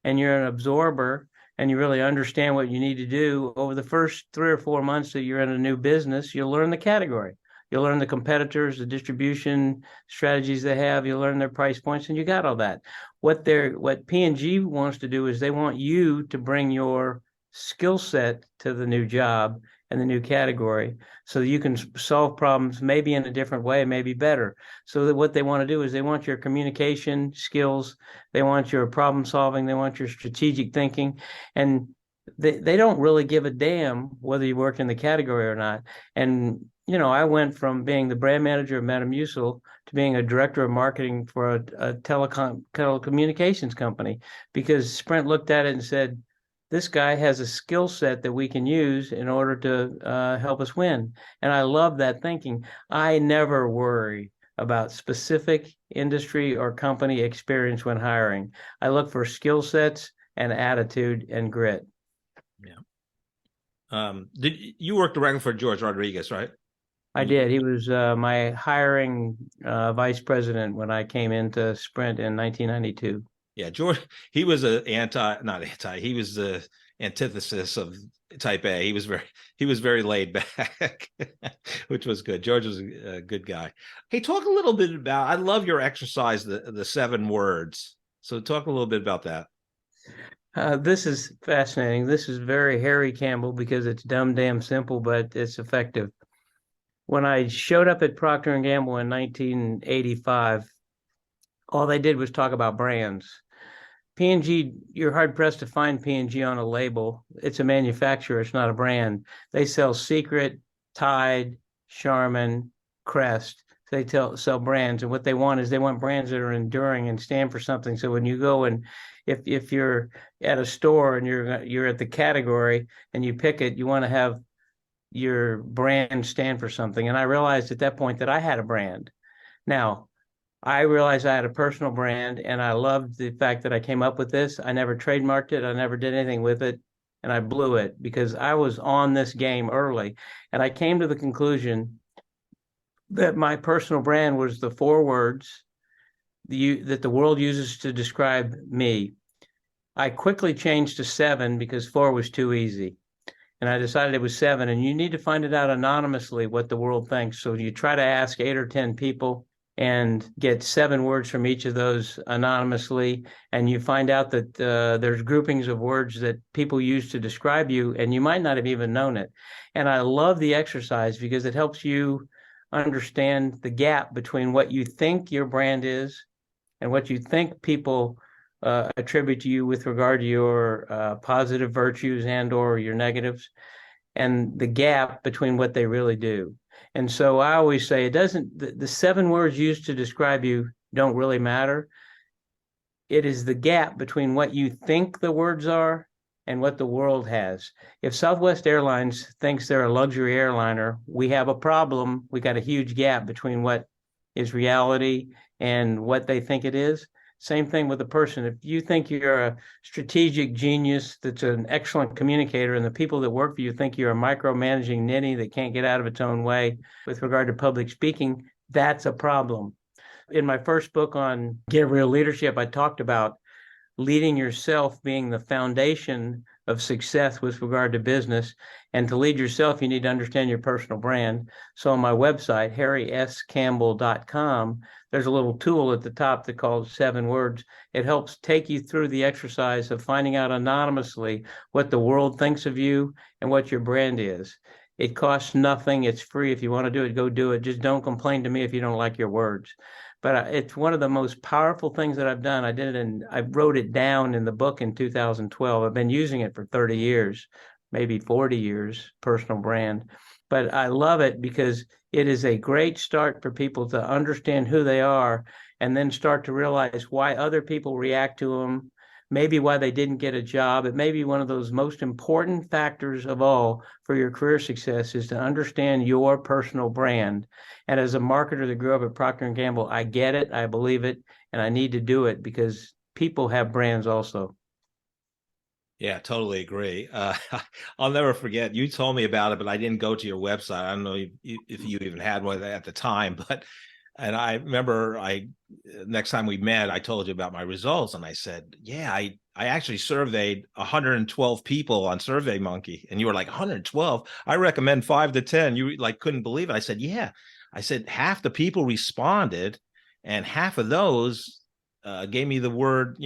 and you're an absorber and you really understand what you need to do, over the first 3 or 4 months that you're in a new business, you'll learn the category. You'll learn the competitors, the distribution strategies they have. You'll learn their price points, and you got all that. What P&G wants to do is they want you to bring your skill set to the new job and the new category, so that you can solve problems maybe in a different way, maybe better. So that what they want to do is they want your communication skills, they want your problem solving, they want your strategic thinking, and they don't really give a damn whether you work in the category or not. And I went from being the brand manager of Metamucil to being a director of marketing for a telecommunications company, because Sprint looked at it and said, this guy has a skill set that we can use in order to help us win. And I love that thinking. I never worry about specific industry or company experience when hiring. I look for skill sets and attitude and grit. Yeah. Did you work directly for George Rodriguez, right? I did. He was my hiring vice president when I came into Sprint in 1992. Yeah, George, he was he was the antithesis of type A. He was very laid back, which was good. George was a good guy. Hey, talk a little bit about, I love your exercise, the 7 words. So talk a little bit about that. This is fascinating. This is very Harry Campbell, because it's dumb damn simple, but it's effective. When I showed up at Procter & Gamble in 1985, all they did was talk about brands. P&G, you're hard-pressed to find P&G on a label. It's a manufacturer. It's not a brand. They sell Secret, Tide, Charmin, Crest. They sell brands, and what they want is they want brands that are enduring and stand for something. So when you go and if you're at a store and you're at the category and you pick it, you want to have your brand stand for something. And I realized at that point that I had a brand. Now, I realized I had a personal brand, and I loved the fact that I came up with this. I never trademarked it. I never did anything with it, and I blew it because I was on this game early. And I came to the conclusion that my personal brand was the 4 words that the world uses to describe me. I quickly changed to 7 because 4 was too easy. And I decided it was 7, and you need to find it out anonymously what the world thinks. So you try to ask 8 or 10 people, and get 7 words from each of those anonymously. And you find out that there's groupings of words that people use to describe you, and you might not have even known it. And I love the exercise because it helps you understand the gap between what you think your brand is and what you think people attribute to you with regard to your positive virtues and or your negatives, and the gap between what they really do. And so I always say it doesn't, the 7 words used to describe you don't really matter. It is the gap between what you think the words are and what the world has. If Southwest Airlines thinks they're a luxury airliner, we have a problem. We got a huge gap between what is reality and what they think it is. Same thing with a person. If you think you're a strategic genius that's an excellent communicator, and the people that work for you think you're a micromanaging ninny that can't get out of its own way with regard to public speaking, that's a problem. In my first book on Get Real Leadership, I talked about leading yourself being the foundation of success with regard to business. And to lead yourself, you need to understand your personal brand. So on my website, harryscampbell.com, there's a little tool at the top that calls 7 words. It helps take you through the exercise of finding out anonymously what the world thinks of you and what your brand is. It costs nothing. It's free. If you want to do it, go do it. Just don't complain to me if you don't like your words. But it's one of the most powerful things that I've done. I did it, and I wrote it down in the book in 2012. I've been using it for 30 years, maybe 40 years, personal brand. But I love it because it is a great start for people to understand who they are and then start to realize why other people react to them, maybe why they didn't get a job. It may be one of those most important factors of all for your career success is to understand your personal brand. And as a marketer that grew up at Procter & Gamble, I get it, I believe it, and I need to do it because people have brands also. Yeah, totally agree. I'll never forget, you told me about it, but I didn't go to your website. I don't know if you even had one at the time, and I remember next time we met, I told you about my results, and I said, yeah, I actually surveyed 112 people on SurveyMonkey, and you were like, 112? I recommend 5 to 10. You like couldn't believe it. I said, yeah. I said, half the people responded, and half of those gave me the word,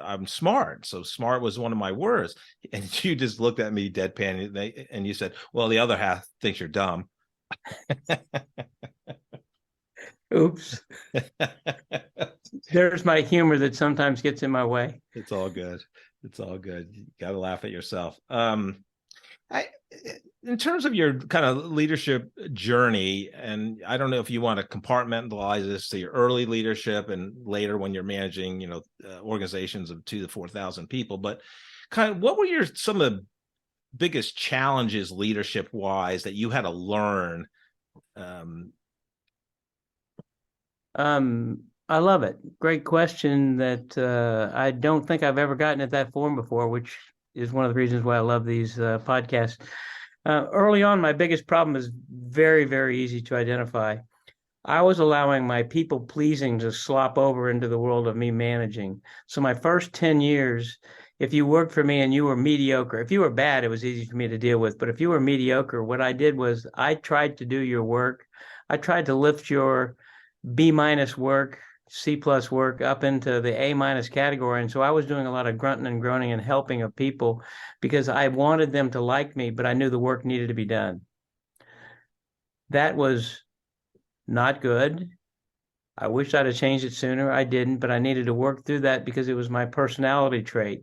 I'm smart. So smart was one of my words. And you just looked at me deadpan, and you said, well, the other half thinks you're dumb. Oops. There's my humor that sometimes gets in my way. It's all good. It's all good. You got to laugh at yourself. In terms of your kind of leadership journey, and I don't know if you want to compartmentalize this to your early leadership and later when you're managing, organizations of 2,000 to 4,000 people, but kind of what were some of the biggest challenges leadership wise that you had to learn? I love it. Great question that I don't think I've ever gotten at that form before, which is one of the reasons why I love these podcasts. Early on, my biggest problem is very, very easy to identify. I was allowing my people pleasing to slop over into the world of me managing. So my first 10 years, if you worked for me and you were mediocre, if you were bad, it was easy for me to deal with. But if you were mediocre, what I did was I tried to do your work. I tried to lift your B- work, C+ work up into the A- category. And so I was doing a lot of grunting and groaning and helping of people because I wanted them to like me, but I knew the work needed to be done. That was not good. I wish I'd have changed it sooner. I didn't, but I needed to work through that because it was my personality trait.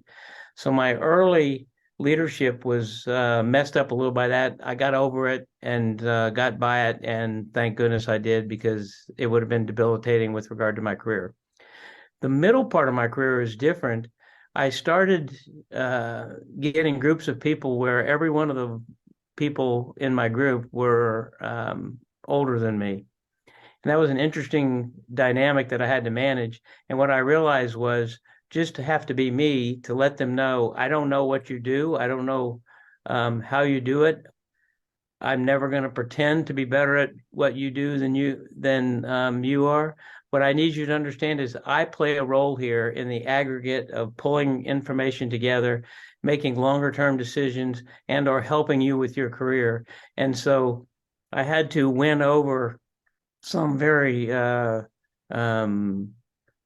So my early leadership was messed up a little by that. I got over it and got by it, and thank goodness I did because it would have been debilitating with regard to my career. The middle part of my career is different. I started getting groups of people where every one of the people in my group were older than me. And that was an interesting dynamic that I had to manage. And what I realized was just to have to be me to let them know, I don't know what you do. I don't know how you do it. I'm never going to pretend to be better at what you do than you are. What I need you to understand is I play a role here in the aggregate of pulling information together, making longer term decisions, and or helping you with your career. And so I had to win over some very um,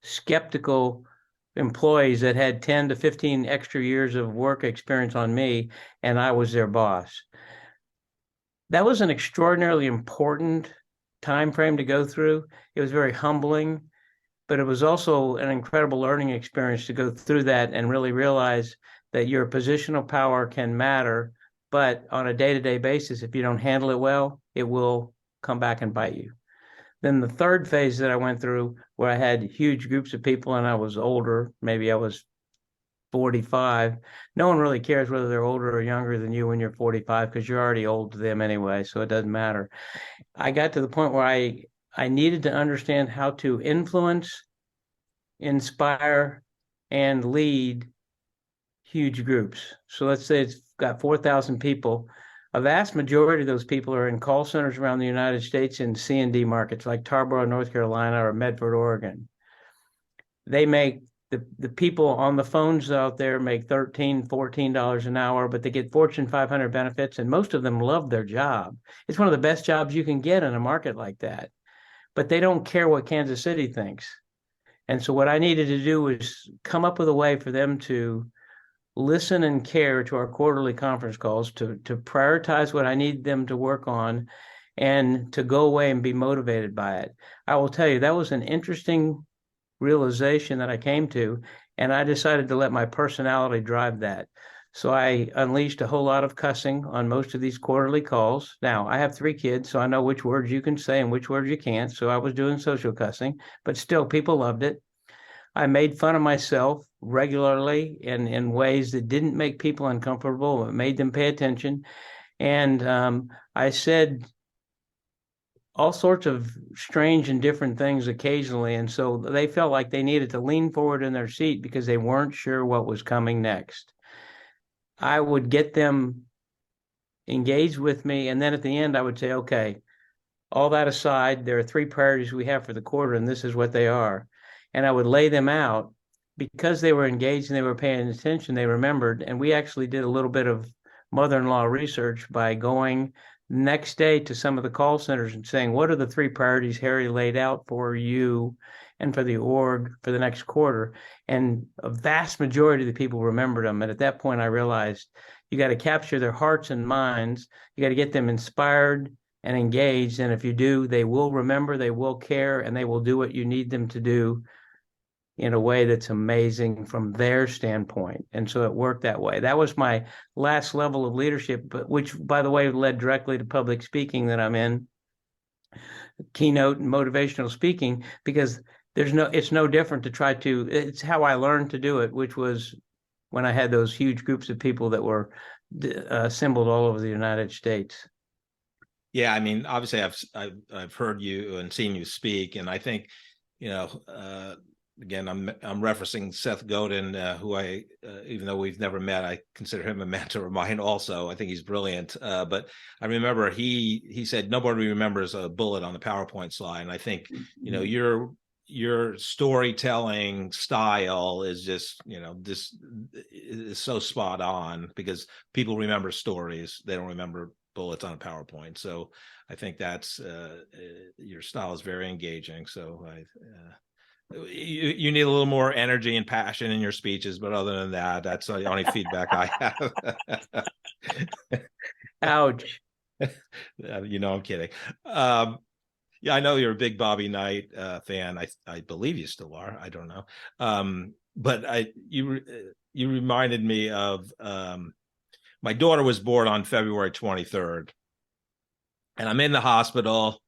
skeptical employees that had 10 to 15 extra years of work experience on me, and I was their boss. That was an extraordinarily important time frame to go through. It was very humbling, but it was also an incredible learning experience to go through that and really realize that your positional power can matter, but on a day-to-day basis, if you don't handle it well, it will come back and bite you. Then the third phase that I went through, where I had huge groups of people and I was older, maybe I was 45. No one really cares whether they're older or younger than you when you're 45 because you're already old to them anyway, so it doesn't matter. I got to the point where I needed to understand how to influence, inspire, and lead huge groups. So let's say it's got 4,000 people. A vast majority of those people are in call centers around the United States in C&D markets like Tarboro, North Carolina, or Medford, Oregon. They make the people on the phones out there make $13, $14 an hour, but they get Fortune 500 benefits, and most of them love their job. It's one of the best jobs you can get in a market like that. But they don't care what Kansas City thinks. And so what I needed to do was come up with a way for them to listen and care to our quarterly conference calls, to prioritize what I need them to work on, and to go away and be motivated by it. I will tell you, that was an interesting realization that I came to, and I decided to let my personality drive that. So I unleashed a whole lot of cussing on most of these quarterly calls. Now, I have 3 kids, so I know which words you can say and which words you can't. So I was doing social cussing, but still people loved it. I made fun of myself regularly in ways that didn't make people uncomfortable, but made them pay attention. And I said all sorts of strange and different things occasionally. And so they felt like they needed to lean forward in their seat because they weren't sure what was coming next. I would get them engaged with me. And then at the end, I would say, okay, all that aside, there are 3 priorities we have for the quarter, and this is what they are. And I would lay them out. Because they were engaged and they were paying attention, they remembered. And we actually did a little bit of mother-in-law research by going next day to some of the call centers and saying, what are the 3 priorities Harry laid out for you and for the org for the next quarter? And a vast majority of the people remembered them. And at that point, I realized you got to capture their hearts and minds. You got to get them inspired and engaged. And if you do, they will remember, they will care, and they will do what you need them to do in a way that's amazing from their standpoint. And so it worked that way. That was my last level of leadership, but which, by the way, led directly to public speaking that I'm in, keynote and motivational speaking, because it's no different to try to, it's how I learned to do it, which was when I had those huge groups of people that were assembled all over the United States. Yeah, I mean, obviously I've heard you and seen you speak, and I think, again, I'm referencing Seth Godin, who I, even though we've never met, I consider him a mentor of mine also. I think he's brilliant. But I remember he said, nobody remembers a bullet on the PowerPoint slide. And I think, your storytelling style is just, this is so spot on, because people remember stories. They don't remember bullets on a PowerPoint. So I think that's, your style is very engaging. So you need a little more energy and passion in your speeches, but other than that, that's the only feedback I have. Ouch. I'm kidding. Yeah, I know you're a big Bobby Knight fan. I believe you still are. I don't know. But you reminded me of my daughter was born on February 23rd, and I'm in the hospital,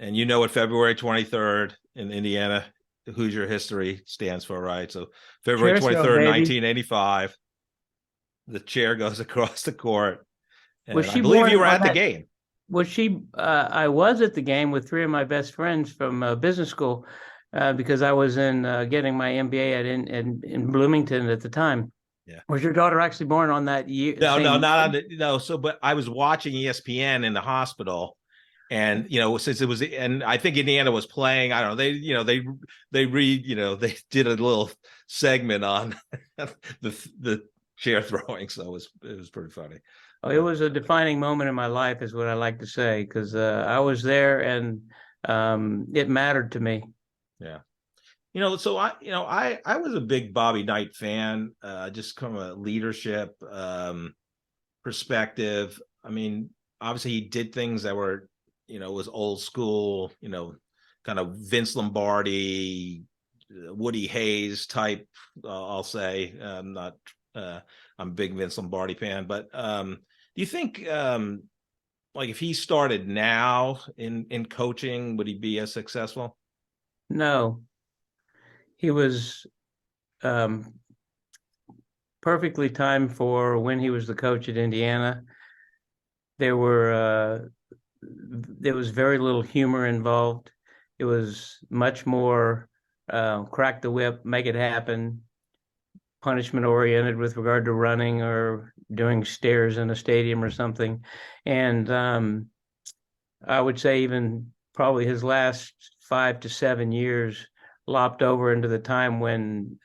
and you know what February 23rd in Indiana Hoosier history stands for, right? So February 23rd, 1985, the chair goes across the court. And I believe you were at the game. I was at the game with 3 of my best friends from business school because I was in getting my MBA in Bloomington at the time. Yeah. Was your daughter actually born on that year? No, not on the, no. So, but I was watching ESPN in the hospital. And, since it was, and I think Indiana was playing, I don't know, they did a little segment on the chair throwing. So it was pretty funny. Oh, it was a defining moment in my life is what I like to say, because I was there and it mattered to me. Yeah. So I was a big Bobby Knight fan, just from a leadership perspective. I mean, obviously he did things that were, was old school, kind of Vince Lombardi, Woody Hayes type, I'll say. I'm a big Vince Lombardi fan, but do you think, like, if he started now in coaching, would he be as successful? No, he was um, perfectly timed for when he was the coach at Indiana. There was very little humor involved. It was much more crack the whip, make it happen, punishment oriented with regard to running or doing stairs in a stadium or something. And I would say even probably his last 5 to 7 years lopped over into the time when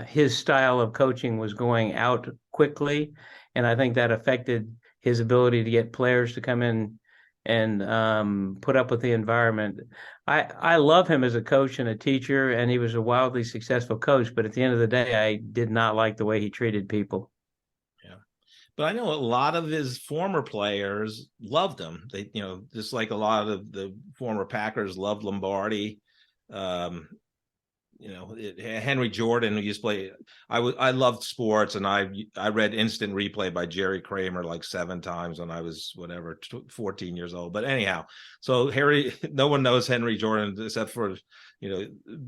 his style of coaching was going out quickly. And I think that affected his ability to get players to come in and put up with the environment. I love him as a coach and a teacher, and he was a wildly successful coach. But at the end of the day, I did not like the way he treated people. Yeah. But I know a lot of his former players loved him. They, just like a lot of the former Packers loved Lombardi. Henry Jordan, who used to play. I loved sports, and I read Instant Replay by Jerry Kramer like 7 times when I was 14 years old. But anyhow, so no one knows Henry Jordan except for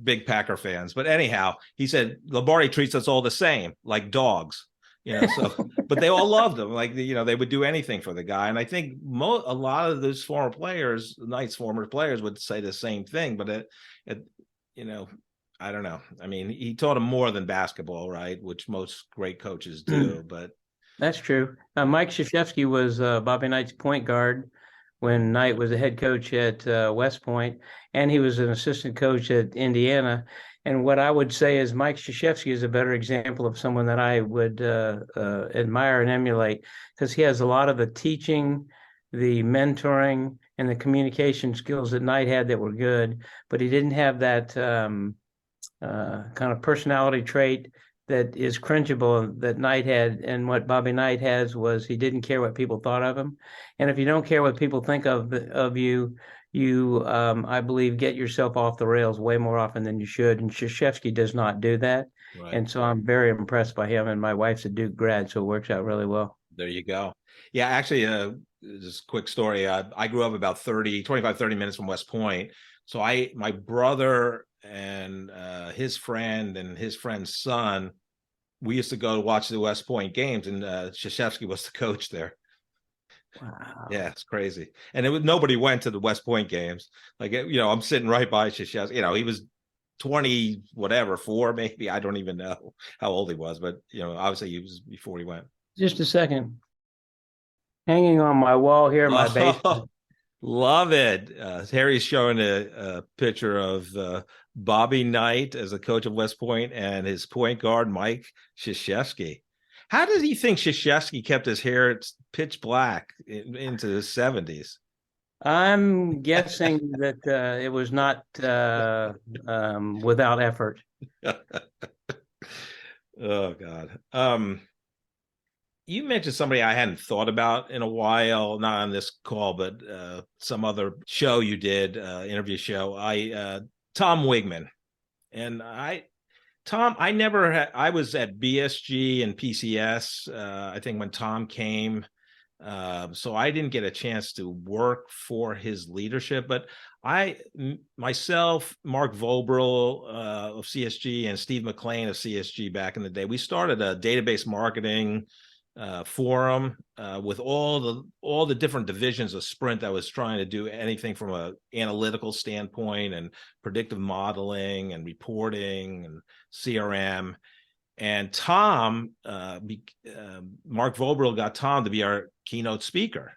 big Packer fans. But anyhow, he said Lombardi treats us all the same, like dogs. So but they all loved him, like they would do anything for the guy. And I think a lot of those former players, Knight's former players, would say the same thing. But I don't know. I mean, he taught him more than basketball, right? Which most great coaches do. But that's true. Mike Krzyzewski was Bobby Knight's point guard when Knight was the head coach at West Point, and he was an assistant coach at Indiana. And what I would say is Mike Krzyzewski is a better example of someone that I would admire and emulate, because he has a lot of the teaching, the mentoring, and the communication skills that Knight had that were good, but he didn't have that kind of personality trait that is cringeable that Knight had. And what Bobby Knight has was he didn't care what people thought of him. And if you don't care what people think of you, I believe, get yourself off the rails way more often than you should. And Krzyzewski does not do that. Right. And so I'm very impressed by him. And my wife's a Duke grad, so it works out really well. There you go. Yeah, actually, just a quick story. I grew up about 30 minutes from West Point. So my brother and his friend and his friend's son, we used to go to watch the West Point games, and Krzyzewski was the coach there. Wow. Yeah, it's crazy. And nobody went to the West Point games. Like, I'm sitting right by Krzyzewski. He was 20, whatever, 4 maybe. I don't even know how old he was, but obviously he was before he went. Just a second. Hanging on my wall here in my basement. Love it. Harry's showing a picture of Bobby Knight as a coach of West Point and his point guard, Mike Krzyzewski. How does he think Krzyzewski kept his hair pitch black into the 70s? I'm guessing that it was not without effort. Oh, God. You mentioned somebody I hadn't thought about in a while, not on this call, but some other show you did, interview show. Tom Wigman. And Tom, I was at BSG and PCS, I think, when Tom came. So I didn't get a chance to work for his leadership, but myself, Mark Vobril of CSG, and Steve McLean of CSG back in the day, we started a database marketing forum with all the different divisions of Sprint that was trying to do anything from an analytical standpoint and predictive modeling and reporting and CRM. And Tom, Mark Vobril got Tom to be our keynote speaker.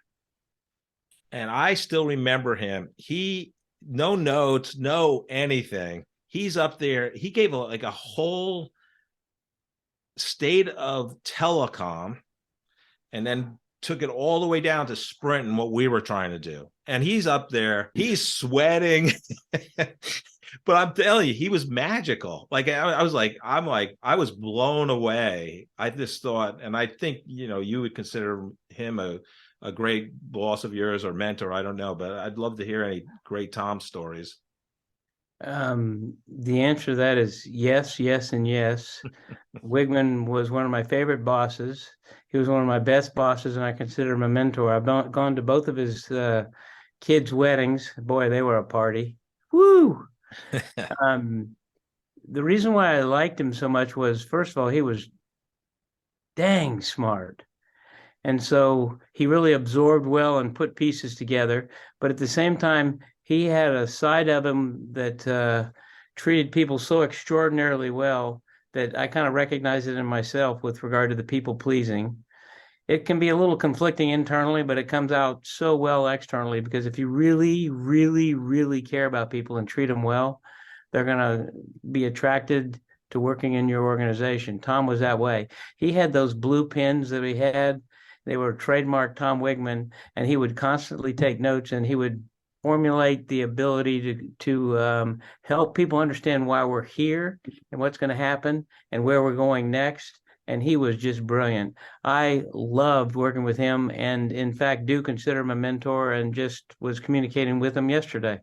And I still remember him. No notes, no anything. He's up there. He gave a whole state of telecom, and then took it all the way down to sprint and what we were trying to do. And he's up there, he's sweating. But I'm telling you, he was magical. Like I was blown away. I just thought, and I think, you would consider him a great boss of yours or mentor. I don't know, but I'd love to hear any great Tom stories. The answer to that is yes, yes, and yes. Wigman was one of my favorite bosses. He was one of my best bosses, and I consider him a mentor. I've gone to both of his kids' weddings. Boy, they were a party. Woo! The reason why I liked him so much was, first of all, he was dang smart. And so he really absorbed well and put pieces together. But at the same time, he had a side of him that treated people so extraordinarily well that I kind of recognize it in myself with regard to the people pleasing. It can be a little conflicting internally, but it comes out so well externally, because if you really, really, really care about people and treat them well, they're going to be attracted to working in your organization. Tom was that way. He had those blue pens that he had. They were trademarked Tom Wigman, and he would constantly take notes, and he would formulate the ability to help people understand why we're here and what's going to happen and where we're going next. And he was just brilliant. I loved working with him, and in fact do consider him a mentor, and just was communicating with him yesterday.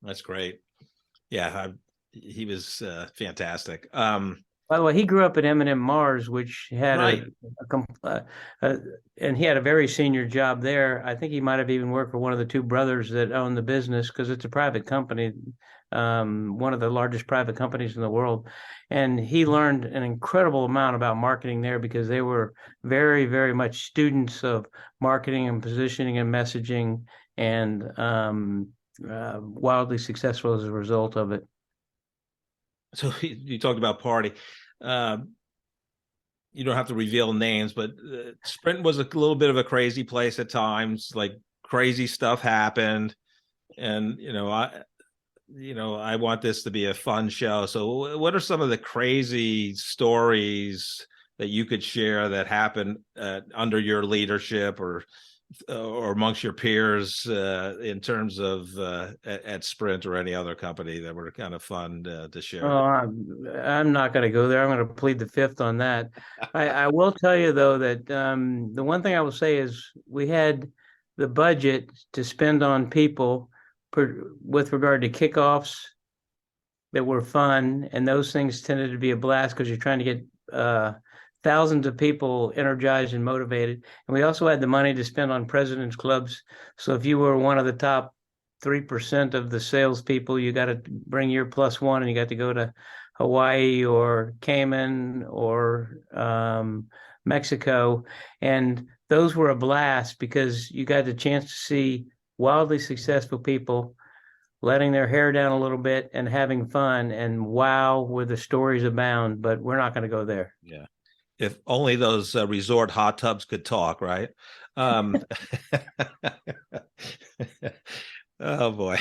That's great. Yeah, he was fantastic. By the way, he grew up at M&M Mars, which had Right. and he had a very senior job there. I think he might have even worked for one of the two brothers that own the business, because it's a private company, one of the largest private companies in the world. And he learned an incredible amount about marketing there, because they were very, very much students of marketing and positioning and messaging, and wildly successful as a result of it. So you talked about party. You don't have to reveal names, but Sprint was a little bit of a crazy place at times. Like, crazy stuff happened, and I want this to be a fun show. So what are some of the crazy stories that you could share that happened under your leadership or amongst your peers in terms of at Sprint or any other company that were kind of fun to share? Oh, I'm not going to go there. I'm going to plead the fifth on that. I will tell you, though, that the one thing I will say is we had the budget to spend on people with regard to kickoffs that were fun, and those things tended to be a blast, because you're trying to get thousands of people energized and motivated. And we also had the money to spend on president's clubs. So if you were one of the top 3% of the salespeople, you got to bring your +1, and you got to go to Hawaii or Cayman or Mexico. And those were a blast, because you got the chance to see wildly successful people letting their hair down a little bit and having fun. And wow, were the stories abound, but we're not going to go there. Yeah. If only those resort hot tubs could talk, right? Oh boy.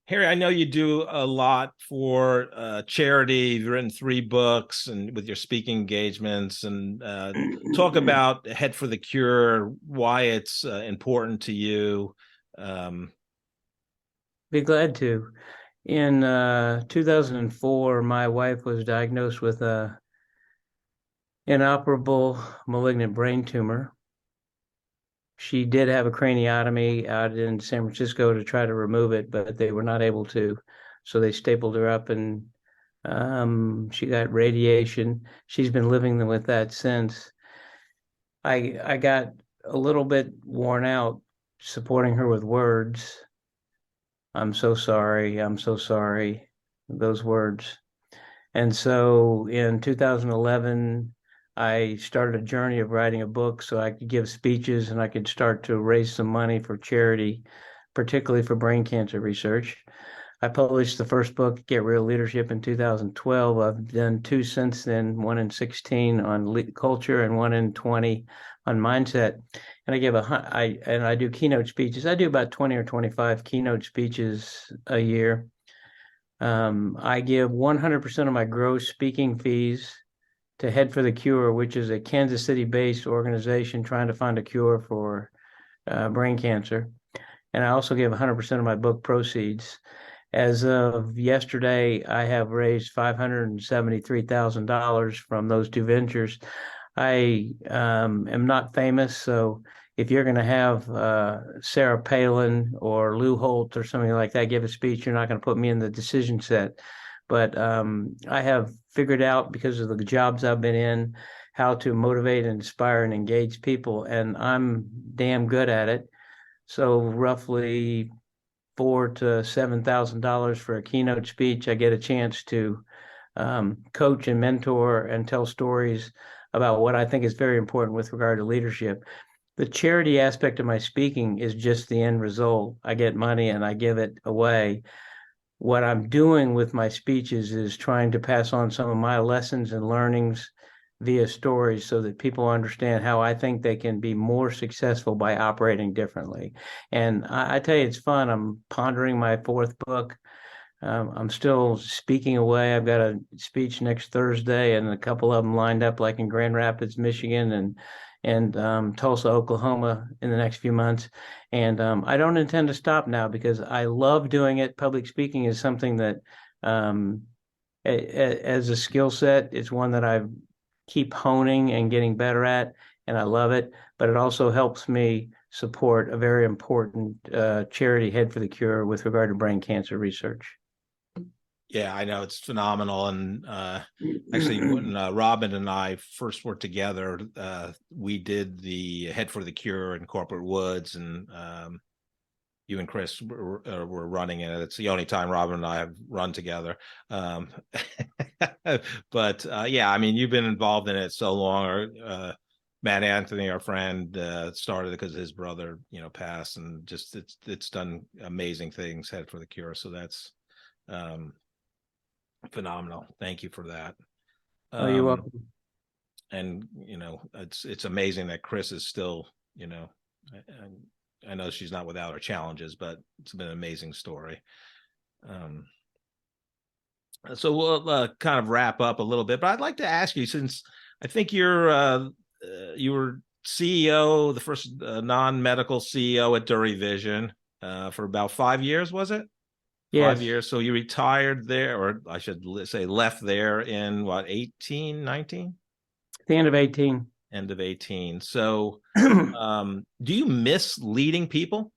Harry, I know you do a lot for charity. You've written 3 books, and with your speaking engagements, and talk about Head for the Cure, why it's important to you. Be glad to. In 2004, my wife was diagnosed with a inoperable malignant brain tumor. She did have a craniotomy out in San Francisco to try to remove it, but they were not able to. So they stapled her up, and she got radiation. She's been living with that since. I got a little bit worn out supporting her with words. I'm so sorry. I'm so sorry. Those words. And so in 2011, I started a journey of writing a book so I could give speeches and I could start to raise some money for charity, particularly for brain cancer research. I published the first book, Get Real Leadership, in 2012. I've done 2 since then, one in 16 on culture and one in 20 on mindset. And I do keynote speeches. I do about 20 or 25 keynote speeches a year. I give 100% of my gross speaking fees to Head for the Cure, which is a Kansas City-based organization trying to find a cure for brain cancer. And I also give 100% of my book proceeds. As of yesterday, I have raised $573,000 from those two ventures. I am not famous, so if you're going to have Sarah Palin or Lou Holt or something like that give a speech, you're not going to put me in the decision set. But I have figured out, because of the jobs I've been in, how to motivate, inspire, and engage people, and I'm damn good at it. So roughly $4,000 to $7,000 for a keynote speech. I get a chance to coach and mentor and tell stories about what I think is very important with regard to leadership. The charity aspect of my speaking is just the end result. I get money and I give it away. What I'm doing with my speeches is trying to pass on some of my lessons and learnings via stories so that people understand how I think they can be more successful by operating differently. And I tell you, it's fun. I'm pondering my fourth book. I'm still speaking away. I've got a speech next Thursday and a couple of them lined up, like in Grand Rapids, Michigan, and Tulsa, Oklahoma in the next few months. And I don't intend to stop now because I love doing it. Public speaking is something that, as a skill set, it's one that I keep honing and getting better at, and I love it. But it also helps me support a very important charity, Head for the Cure, with regard to brain cancer research. Yeah, I know, it's phenomenal. And actually, when Robin and I first worked together, we did the Head for the Cure in Corporate Woods, and you and Chris were running it. It's the only time Robin and I have run together. But yeah, I mean, you've been involved in it so long. Matt Anthony, our friend, started it because his brother, passed, and just it's done amazing things. Head for the Cure. So that's phenomenal. Thank you for that. Oh, you're welcome. And it's amazing that Chris is still, I know she's not without her challenges, but it's been an amazing story. So we'll kind of wrap up a little bit, but I'd like to ask you, since I think you were CEO, the first non-medical CEO at Dury Vision for about 5 years, was it? Yes. 5 years. So you retired there, or I should say left there in what, 18, 19? The end of 18. End of 18. So do you miss leading people?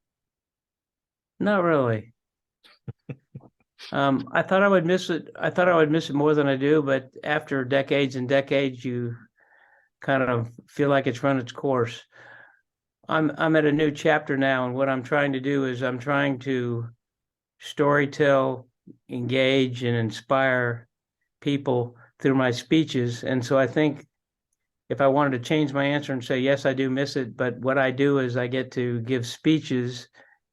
Not really. I thought I would miss it. I thought I would miss it more than I do, but after decades and decades, you kind of feel like it's run its course. I'm at a new chapter now, and what I'm trying to do is I'm trying to storytell, engage, and inspire people through my speeches. And so I think if I wanted to change my answer and say, yes, I do miss it, but what I do is I get to give speeches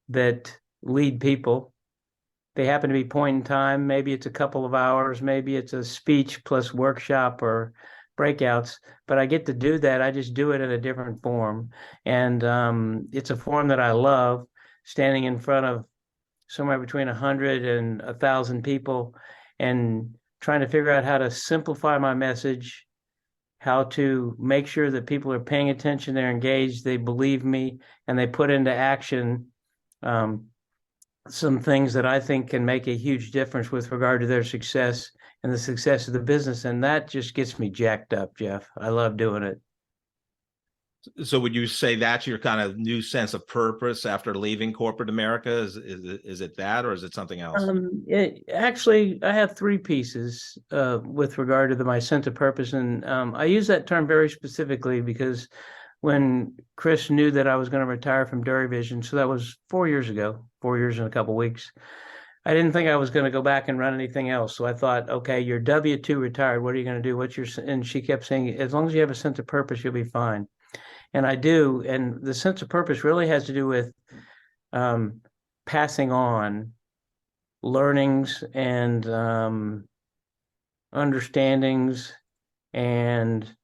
that lead people. They happen to be point in time. Maybe it's a couple of hours. Maybe it's a speech plus workshop or breakouts, but I get to do that. I just do it in a different form. And it's a form that I love, standing in front of somewhere between 100 and 1,000 people and trying to figure out how to simplify my message, how to make sure that people are paying attention, they're engaged, they believe me, and they put into action some things that I think can make a huge difference with regard to their success and the success of the business. And that just gets me jacked up, Jeff. I love doing it. So would you say that's your kind of new sense of purpose after leaving corporate America? Is it that, or is it something else? Actually, I have three pieces with regard to my sense of purpose. And I use that term very specifically because when Chris knew that I was going to retire from Dury Vision, so that was 4 years ago, 4 years and a couple of weeks, I didn't think I was going to go back and run anything else. So I thought, okay, you're W-2 retired. What are you going to do? And she kept saying, as long as you have a sense of purpose, you'll be fine. And I do. And the sense of purpose really has to do with passing on learnings and understandings and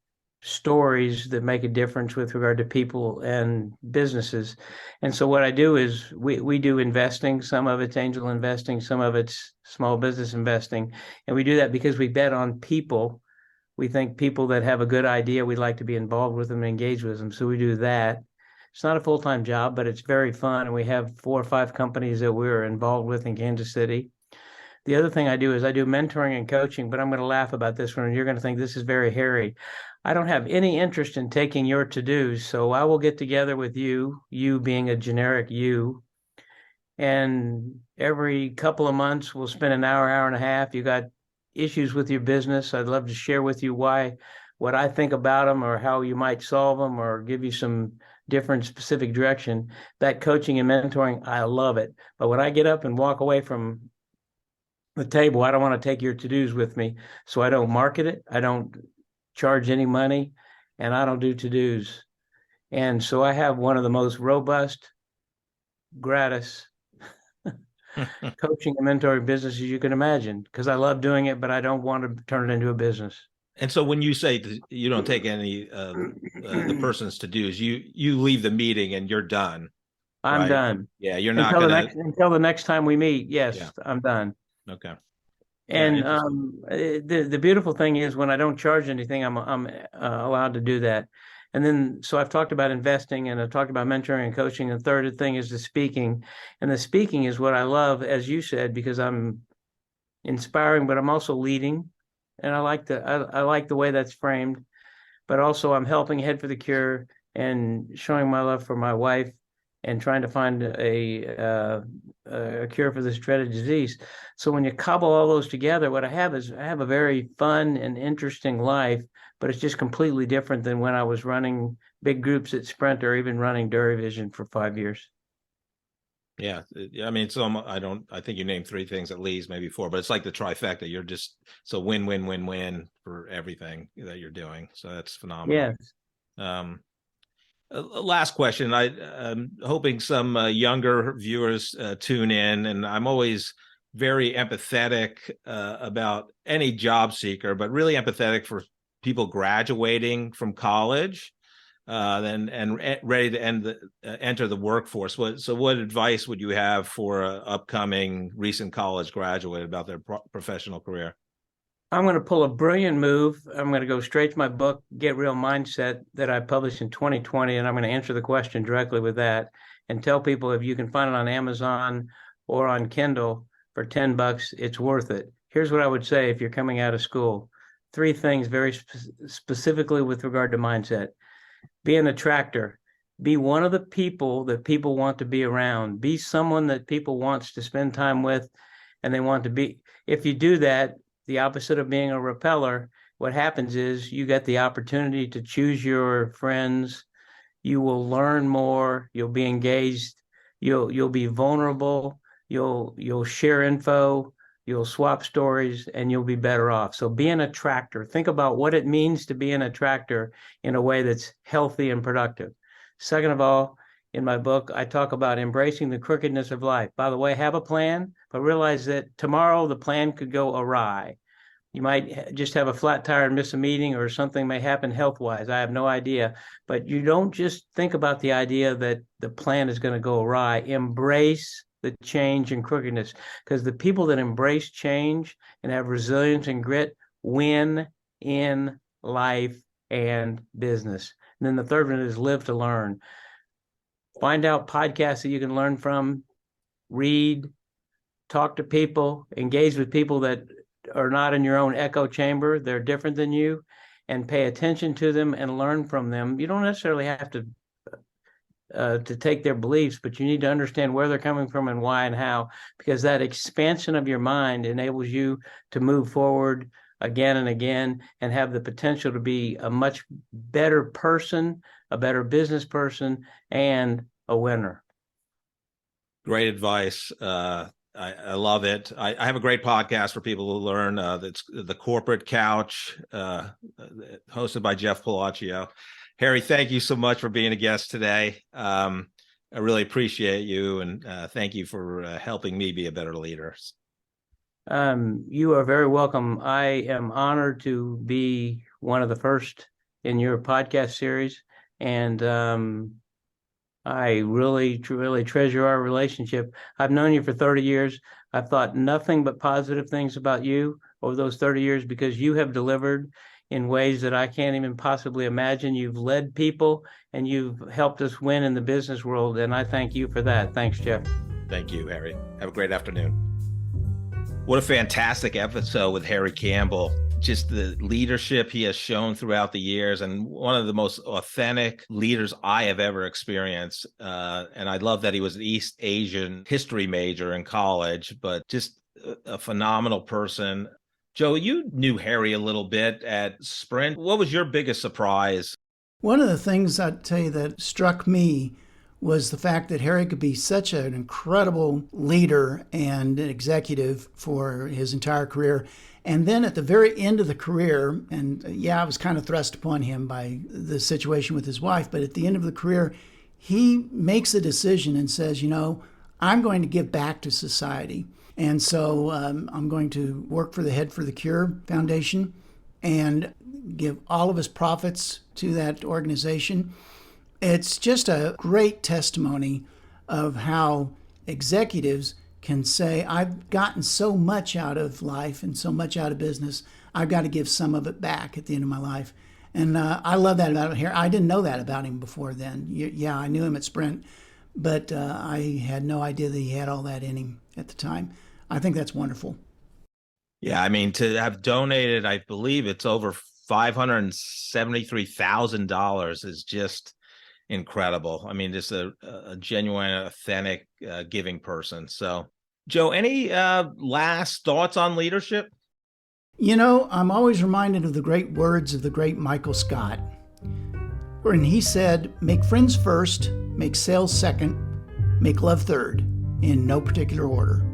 stories that make a difference with regard to people and businesses. And so what I do is we do investing. Some of it's angel investing, some of it's small business investing. And we do that because we bet on people. We think people that have a good idea, we'd like to be involved with them and engage with them. So we do that. It's not a full-time job, but it's very fun. And we have 4 or 5 companies that we're involved with in Kansas City. The other thing I do is I do mentoring and coaching, but I'm going to laugh about this one. And you're going to think this is very hairy. I don't have any interest in taking your to-dos. So I will get together with you being a generic you, and every couple of months we'll spend an hour, hour and a half. You got issues with your business. I'd love to share with you what I think about them, or how you might solve them, or give you some different specific direction. That coaching and mentoring, I love it. But when I get up and walk away from the table, I don't want to take your to-dos with me. So I don't market it. I don't charge any money, and I don't do to-dos. And so I have one of the most robust, gratis coaching and mentoring businesses you can imagine, because I love doing it, but I don't want to turn it into a business. And so when you say you don't take any the person's to do's, you leave the meeting and you're done. I'm right? done. Yeah, you're not until the next time we meet. Yes, Yeah. I'm done. Okay. And Yeah, the beautiful thing is, when I don't charge anything, I'm allowed to do that. And then, so I've talked about investing, and I've talked about mentoring and coaching. And the third thing is the speaking. And the speaking is what I love, as you said, because I'm inspiring, but I'm also leading. And I like the way that's framed. But also, I'm helping Head for the Cure and showing my love for my wife, and trying to find a cure for this dreaded disease. So when you cobble all those together, what I have is I have a very fun and interesting life, but it's just completely different than when I was running big groups at Sprint, or even running Dairy Vision for 5 years. Yeah. I mean, I think you named 3 things at least, maybe 4, but it's like the trifecta. You're just so win, win, win, win for everything that you're doing. So that's phenomenal. Yes. Last question. I'm hoping some younger viewers tune in, and I'm always very empathetic about any job seeker, but really empathetic for people graduating from college and ready to enter the workforce. So what advice would you have for an upcoming recent college graduate about their professional career? I'm going to pull a brilliant move. I'm going to go straight to my book, Get Real Mindset, that I published in 2020. And I'm going to answer the question directly with that, and tell people, if you can find it on Amazon or on Kindle for $10, it's worth it. Here's what I would say if you're coming out of school. 3 things very specifically with regard to mindset. Be an attractor. Be one of the people that people want to be around. Be someone that people want to spend time with, and they want to be. If you do that, the opposite of being a repeller, what happens is you get the opportunity to choose your friends. You will learn more. You'll be engaged. You'll be vulnerable. You'll share info. You'll swap stories, and you'll be better off. So be an attractor. Think about what it means to be an attractor in a way that's healthy and productive. Second of all, in my book, I talk about embracing the crookedness of life. By the way, have a plan, but realize that tomorrow the plan could go awry. You might just have a flat tire and miss a meeting, or something may happen health-wise. I have no idea. But you don't just think about the idea that the plan is going to go awry. Embrace the change and crookedness, because the people that embrace change and have resilience and grit win in life and business. And then the third one is live to learn. Find out podcasts that you can learn from, read, talk to people, engage with people that are not in your own echo chamber. They're different than you, and pay attention to them and learn from them. You don't necessarily have to take their beliefs, but you need to understand where they're coming from and why and how, because that expansion of your mind enables you to move forward again and again, and have the potential to be a much better person, a better business person, and a winner. Great advice. I love it. I have a great podcast for people to learn. That's the Corporate Couch, hosted by Jeff Palacio. Harry, thank you so much for being a guest today. I really appreciate you, and thank you for helping me be a better leader. You are very welcome. I am honored to be one of the first in your podcast series, and I really, really treasure our relationship. I've known you for 30 years. I've thought nothing but positive things about you over those 30 years because you have delivered in ways that I can't even possibly imagine. You've led people and you've helped us win in the business world. And I thank you for that. Thanks, Jeff. Thank you, Harry. Have a great afternoon. What a fantastic episode with Harry Campbell. Just the leadership he has shown throughout the years, and one of the most authentic leaders I have ever experienced. And I love that he was an East Asian history major in college, but just a phenomenal person. Joe, you knew Harry a little bit at Sprint. What was your biggest surprise? One of the things I'd tell you that struck me was the fact that Harry could be such an incredible leader and an executive for his entire career. And then at the very end of the career, and yeah, it was kind of thrust upon him by the situation with his wife, but at the end of the career, he makes a decision and says, I'm going to give back to society. And so I'm going to work for the Head for the Cure Foundation and give all of his profits to that organization. It's just a great testimony of how executives can say, I've gotten so much out of life and so much out of business, I've got to give some of it back at the end of my life. And I love that about him here. I didn't know that about him before then. Yeah, I knew him at Sprint, but I had no idea that he had all that in him at the time. I think that's wonderful. Yeah, I mean, to have donated, I believe it's over $573,000 is just incredible. I mean, just a genuine, authentic giving person. So, Joe, any last thoughts on leadership? I'm always reminded of the great words of the great Michael Scott, when he said, make friends first, make sales second, make love third, in no particular order.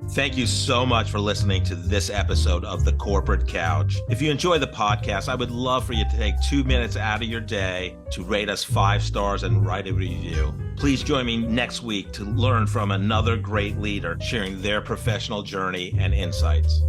Thank you so much for listening to this episode of The Corporate Couch. If you enjoy the podcast, I would love for you to take 2 minutes out of your day to rate us 5 stars and write a review. Please join me next week to learn from another great leader sharing their professional journey and insights.